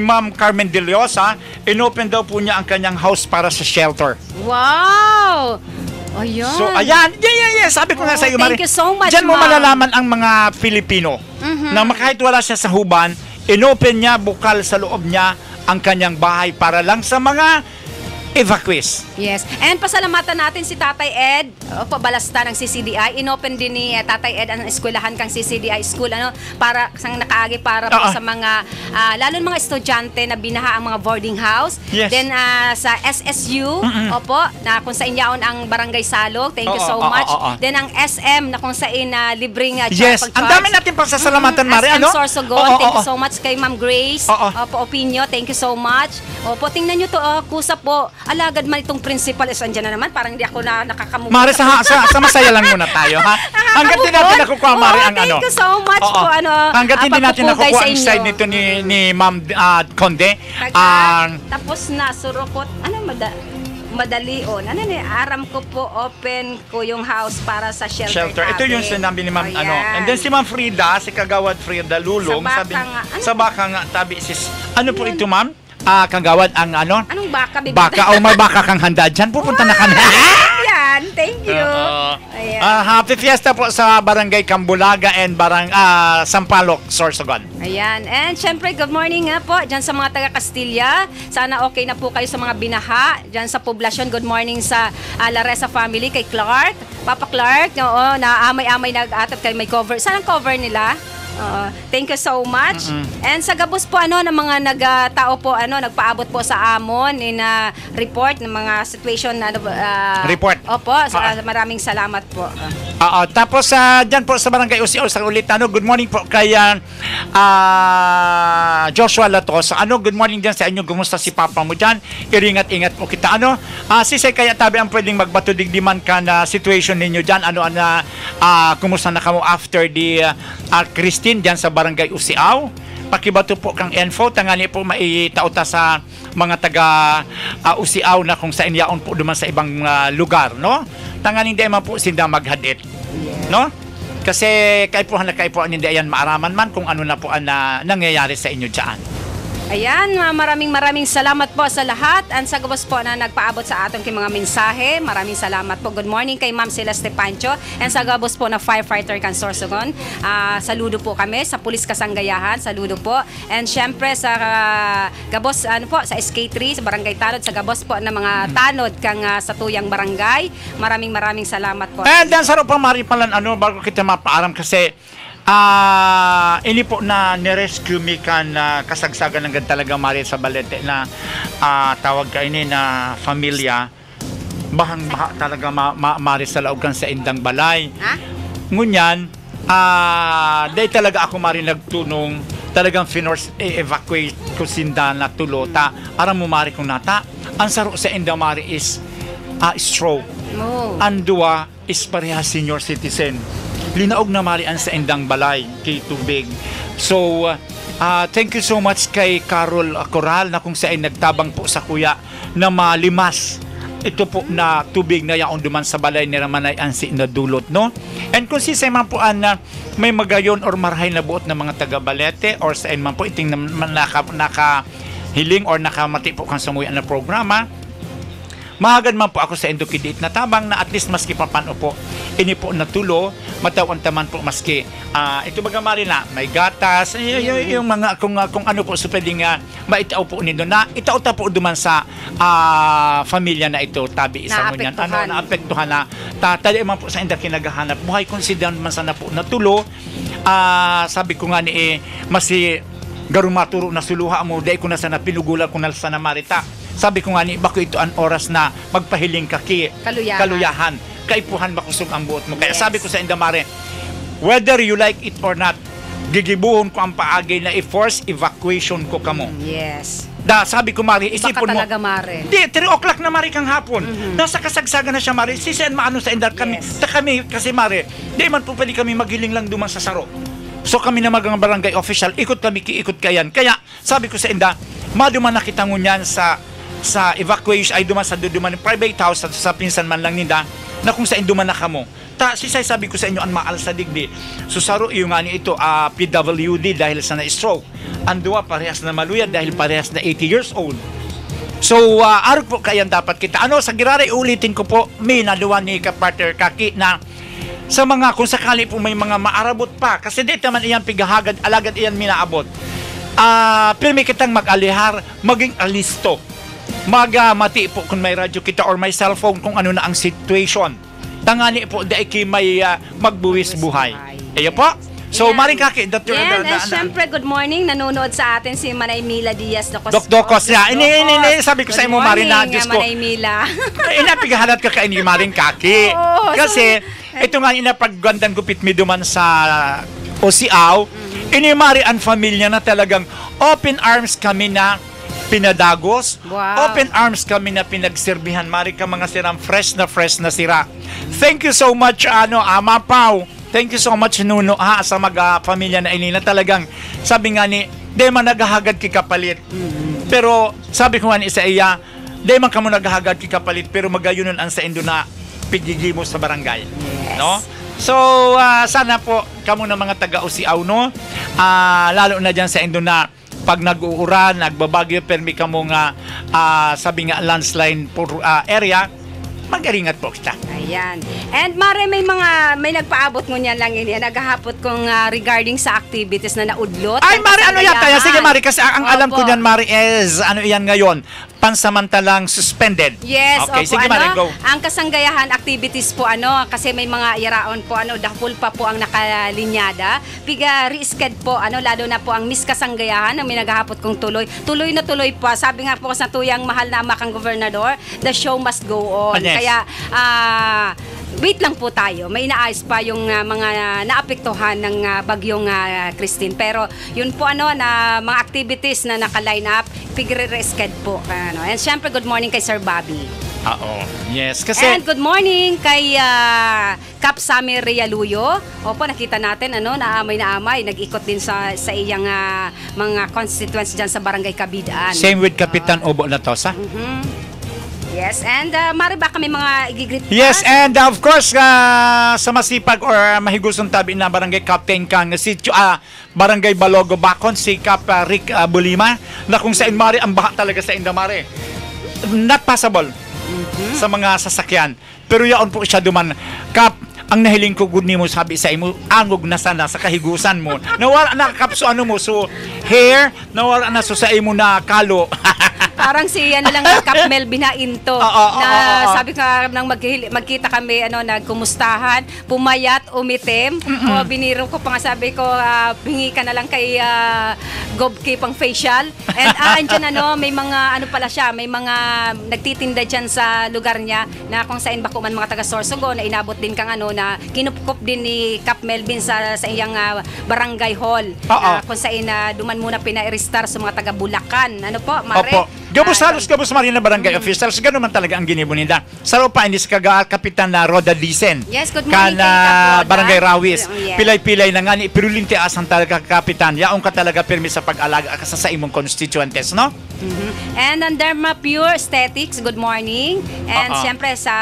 Ma'am Carmen De Leosa, inopen daw po niya ang kanyang house para sa shelter. Wow! Ayan. So, ayan. Yeah. Sabi ko nga sa iyo, Mari. Thank you so much, Diyan mo malalaman ang mga Filipino na kahit wala siya sa Huban, inopen niya, bukal sa loob niya ang kanyang bahay para lang sa mga evacuees. Yes. And pasalamatan natin si Tatay Ed, pabalasta ng CCDI. Inopen din ni Tatay Ed ang eskwelahan kang CCDI school para sang nakaagi para po sa mga lalo mga estudyante na binaha ang mga boarding house. Yes. Then sa SSU, na kung saan yaon ang Barangay Salog. Thank you so much. Then ang SM na kung saan libreng yes. Ang dami natin pasasalamatan, Mari. SM Sorsogon. Thank you so much kay Ma'am Grace. Opinio. Thank you so much. Tingnan nyo to, kusa po. Alagad man itong principal andyan na naman. Parang hindi ako nakakamukha. Mari, sa masaya lang muna tayo, ha? Hanggat din natin nakukuha, Mari, ang Thank you so much po. Hanggat hindi natin nakukuha ang side nito ni Ma'am Conde. Tapos na, surukot. Madali aram ko po, open ko yung house para sa shelter. Ito yung sinabi ni Ma'am And then si Ma'am Frida, si Kagawad Frida Lulong, sa baka nga tabi sis. Ano po ito, Ma'am? Kagawad ang Anong baka, baby? Baka o may baka kang handa dyan. Pupunta na ka na. Ayan, thank you. Happy fiesta po sa Barangay Cambulaga and Sampaloc, Sorsogon. Ayan. And syempre, good morning nga po dyan sa mga taga Castilla. Sana okay na po kayo sa mga binaha. Dyan sa poblasyon, good morning sa Laresa family, kay Clark. Papa Clark, na amay-amay nag-atat kay may cover. Saan ang cover nila? Thank you so much. And sa gabos po ng mga nagtao po nagpaabot po sa amon in report ng mga situation report. Opo, maraming salamat po. Tapos diyan po sa Barangay Usiol sa ulit good morning po kay Joshua Latos. Good morning diyan sa inyo. Kumusta si Papa mo diyan? Iringat-ingat po kita sisay kaya tabi ang pwedeng magbato digdiman ka na situation ninyo diyan kumusta na kamo after the Christine diyan sa Barangay Usiaw. Pakibato po kang info tangani po maitauta sa mga taga Usiaw na kung saan yaon po duman sa ibang lugar, no? Tangani hindi man po sinda maghadit, no? Kasi kay po hindi ayan maaraman man kung ano na po ang nangyayari sa inyo diyan. Ayan, maraming salamat po sa lahat. And sa gabos po na nagpaabot sa ating mga mensahe, maraming salamat po. Good morning kay Ma'am Celeste Pancho. And sa gabos po na firefighter kan Sorsogon. Saludo po kami sa Pulis Kasanggayahan. Saludo po. And syempre sa gabos sa SK3, sa Barangay Tanod, sa gabos po na mga tanod kang sa tuyang barangay. Maraming salamat po. And then sa pa maripalan bago kita mapaaram kasi ini po na nirescue mi kan kasagsagan ng talaga Mari sa Balete na tawag ka ini na familia bahang-baha talaga Mari sa laog kan sa indang balay. Ngunyan day talaga ako Mari nagtunong talagang finorce evacuate ko sinda na tulota aram mo Mari kung nata ang saro sa indang Mari is stroke. Andua is pareha senior citizen. linaog na marian sa indang balay kay tubig. So thank you so much kay Carol Coral na kung saan nagtabang po sa kuya na malimas ito po na tubig na yaon duman sa balay ni Ramanay Ansi na dulot, no? And kung si man po na may magayon or marahay na buot na mga taga-balete or sa man po iting nakahiling or nakamati po kang samuyan na programa, mahagad man po ako sa Indokidate na tabang na at least maski papano po ini po natulo matawan taman po maski ito bagamari na may gatas yung mga kung ano po so pwedeng maitaw po nindo na itaw ta po duman sa pamilya na ito tabi isa mo niyan naapektuhan na tatali man po sa inda kinagahanap buhay consider man sana po natulo sabi ko nga ni masi garumaturo na suluha mo dai ko na sana pinugulan ko na sana marita. Sabi ko nga ni, bako ito ang oras na magpahiling ka kaluyahan. Kaipuhan makusog ang buot mo. Kaya sabi ko sa Indamare, whether you like it or not, gigibuhon ko ang paagay na i-force evacuation ko kamo. Yes. Sabi ko, Mari, isipon mo. Baka talaga, Mari. Di, 3 o'clock na, Mari, kang hapon. Nasa kasagsagan na siya, Mari. Sisaan maano sa Indar kami. Yes. Kami, kasi, Mari, di man po pwede kami magiling lang duman sa saro. So kami na mga barangay official, ikot kami, kiikot kayan. Kaya, sabi ko sa Inda, maduman nakita mo niyan sa evacuation ay duman sa duman ng private house sa pinsan man lang ninda na kung saan duman na kamo. Sabi ko sa inyo ang maal sa digdi. So saro yung nga ni ito PWD dahil sa na-stroke. Andua parehas na maluyad dahil parehas na 80 years old. So arog po kayan dapat kita. Sa giraray ulitin ko po may naluwan ni Kapartner Kaki na sa mga kung sakali po may mga maarabot pa kasi dito man iyan pigahagad alagad iyan minaabot. Pirmi kitang mag-alihar maging alisto. Mati po kung may radyo kita or may cellphone kung ano na ang situation. Tangani po dahil may magbuwis buhay. Ayo po. So, Maring Kaki, Dr. Siyempre, good morning. Nanonood sa atin si Manay Mila Diaz. Dokos niya. Sabi ko sa imo, Maring na, Diyos ko. Manay Mila. Inapigahalat ka kaini Maring Kaki. Kasi, ito nga inapaggandan gupit mi duman sa Osiaw. Ini Mari ang familia na talagang open arms kami na pinadagos. Wow. Open arms kami na pinagserbihan. Mari ka mga sirang fresh na sira. Thank you so much, Ama Pao. Thank you so much, Nuno, sa pamilya na inina. Talagang, sabi nga ni, di man naghahagad kikapalit. Pero, sabi ko nga ni sa iya, di man ka mo naghahagad kikapalit, pero magayunan ang sa indo na pigigi mo sa barangay. Yes. No? So, sana po, kamo na mga taga-Osiaw, no? Lalo na dyan sa indo na pag nag-uuran, nagbabagyo, permi ka mo nga, sabi nga, landslide area, mag-aringat po kita. Ayan. And Mare, may nagpaabot mo niyan lang yun. Naghahapot kong regarding sa activities na naudlot. Ay, Mare, ano yata yan? Sige, Mare, kasi ang alam ko niyan, Mare, is, ano yan ngayon? Pansamantalang suspended. Yes, okay, sige, Mare, go. Ang kasanggayahan activities po, kasi may mga iraon po, dahil pa po ang nakalinyada. Piga re-sked po, lalo na po ang Miss Kasanggayahan na may naghahapot kong tuloy. Tuloy na tuloy pa. Sabi nga po sa tuyang mahal na amakang gobernador, the show must go on. Yes. Kaya, wait lang po tayo. May inaayos pa yung mga naapektuhan ng bagyong Christine. Pero yun po na mga activities na naka-line up, pigre-resked po. And syempre, good morning kay Sir Bobby. Yes, kasi... And good morning kay Kap Samir Realuyo. Opo, nakita natin, naamay na amay. Nag-ikot din sa iyang mga constituents dyan sa Barangay Kabidaan. Same with Kapitan Obo Latosa. Yes, and Mari, baka may mga igigreet pa? Yes, and of course, sa masipag or mahigusong tabi na barangay Captain Kang, barangay Balogo Bacon, si Kap Rick Bulima, na kung saan Mari, ang baha talaga sa Indamare. Not possible sa mga sasakyan. Pero yaon po siya duman. Kap, ang nahiling ko good mo sabi sa imo, angog na sana sa kahigusan mo. Nawala na Kap, so so hair, nawala na so sa imo na kalo. Parang si lang Kap Melvin Hainto sabi ko nang magkita kami nagkumustahan, pumayat, umitim. Biniro ko pa nga, sabi ko hingi ka na lang kay Gobki pang facial. And andyan may mga pala siya, may mga nagtitinda dyan sa lugar niya na kung saan bako man mga taga Sorsogon na inabot din kang na kinupkop din ni Kap Melvin sa iyang barangay hall. Kung saan duman muna pina-restar sa mga taga Bulacan. Po, Mare? Opo. Gabos halos gabos marina barangay officials, gano'n man talaga ang ginibo nila. Saro pa, hindi ka Kapitan na Roda Dicen. Yes, good morning. Kana barangay Rawis. Yes. Pilay-pilay na nga ni, pero linti asan talaga Kapitan. Yaong ka talaga pirmi sa pag-alaga ka sa imong constituentes, no? And ang Dharma Pure Aesthetics, good morning. And siyempre sa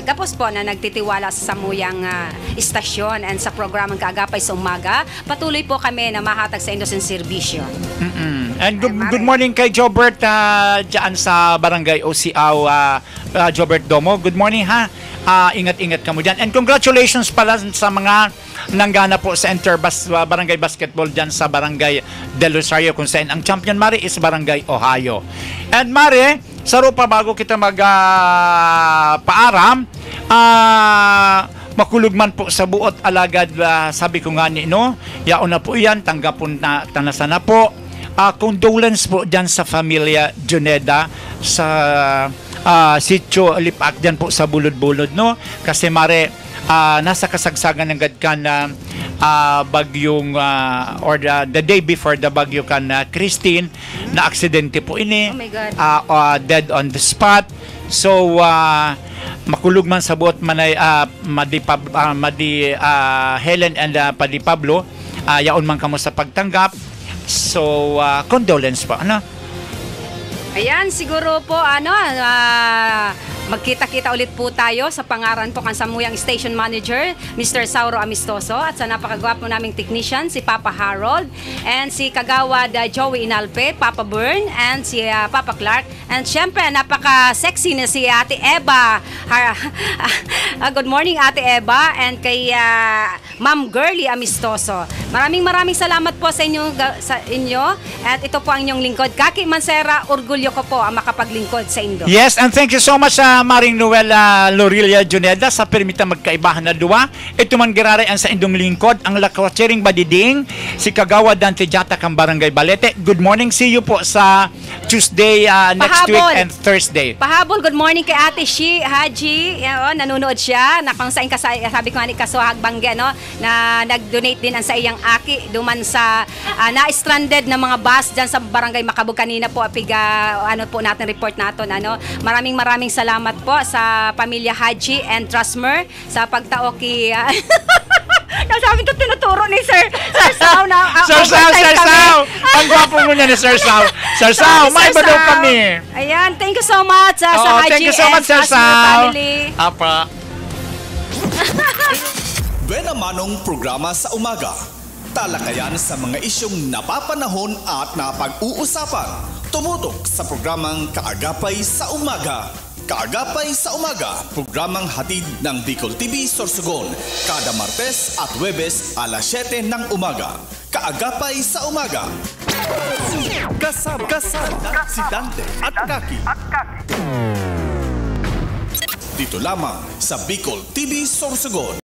Gapos po na nagtitiwala sa Samuyang istasyon and sa programang Kaagapay sa Umaga, patuloy po kami na mahatag sa inyo ng serbisyo. And good morning kay Jobert dyan sa barangay Osiaw, Jobert Domo. Good morning ha. Ingat-ingat ka mo dyan. And congratulations pala sa mga nanggana po sa barangay basketball dyan sa barangay Del Rosario kung saan ang champion Mari is barangay Ohio. And Mari, saro pa bago kita paaram, makulog man po sa buot alagad, sabi ko nga ni no, yaon na po yan, tanggapon na tanasa na po. Condolence po dyan sa familia Juneda sa sitio Lipak dyan po sa bulod-bulod, no? Kasi Mare, nasa kasagsagan ng gadkan na bagyong or the day before the bagyo kan Christine na aksidente po ini. Oh my God. Dead on the spot. So makulog man sa buot manay Madi Helen and Padi Pablo, yaon man kamo sa pagtanggap. So condolence po, ano? Ayan, siguro po magkita-kita ulit po tayo sa pangaran po kan Samuyang Station Manager, Mr. Sauro Amistoso, at sa napakagwapo naming technician, si Papa Harold, and si Kagawad Joey Inalpe, Papa Bern, and si Papa Clark, and syempre napaka-sexy na si Ate Eva. Good morning Ate Eva, and kay Ma'am Girly Amistoso. Maraming salamat po sa inyo, at ito po ang inyong lingkod. Kaki Mansera, orgulyo ko po ang makapaglingkod sa Indo. Yes, and thank you so much Maring Noel Lorelia Juneda sa permita magkaibahan na duwa. Ito man girare ang sa indong lingkod, ang lakwachering badiding, si Kagawa Dante Jata kang Barangay Balete. Good morning, see you po sa Tuesday next week and Thursday. Pahabol, good morning kay Ate Haji. Nanonood siya. Kung saan sabi ko nga ni Kasuhag Bangge, no, na nag-donate din ang sa iyang aki duman sa na-stranded na mga bus dyan sa Barangay Makabug kanina po. Po natin report natin. Maraming salamat po sa pamilya Haji and Trustmer sa pagtao ki nasabi ito tinuturo ni Sir Sao na Sir Sao ang gwapo mo niya ni Sir Sao. Sir Sao, may ba daw kami? Ayan, thank you so much sa Haji thank you so much, Sir Sao. Apa Buena Manong programa sa umaga. Talakayan sa mga isyong napapanahon at napag-uusapan. Tumutok sa programang Kaagapay sa Umaga. Kaagapay sa Umaga, programang hatid ng Bicol TV Sorsogon, kada Martes at Huwebes alas 7 ng umaga. Kaagapay sa Umaga. Kasama si Dante at Kaki. Dito lamang sa Bicol TV Sorsogon.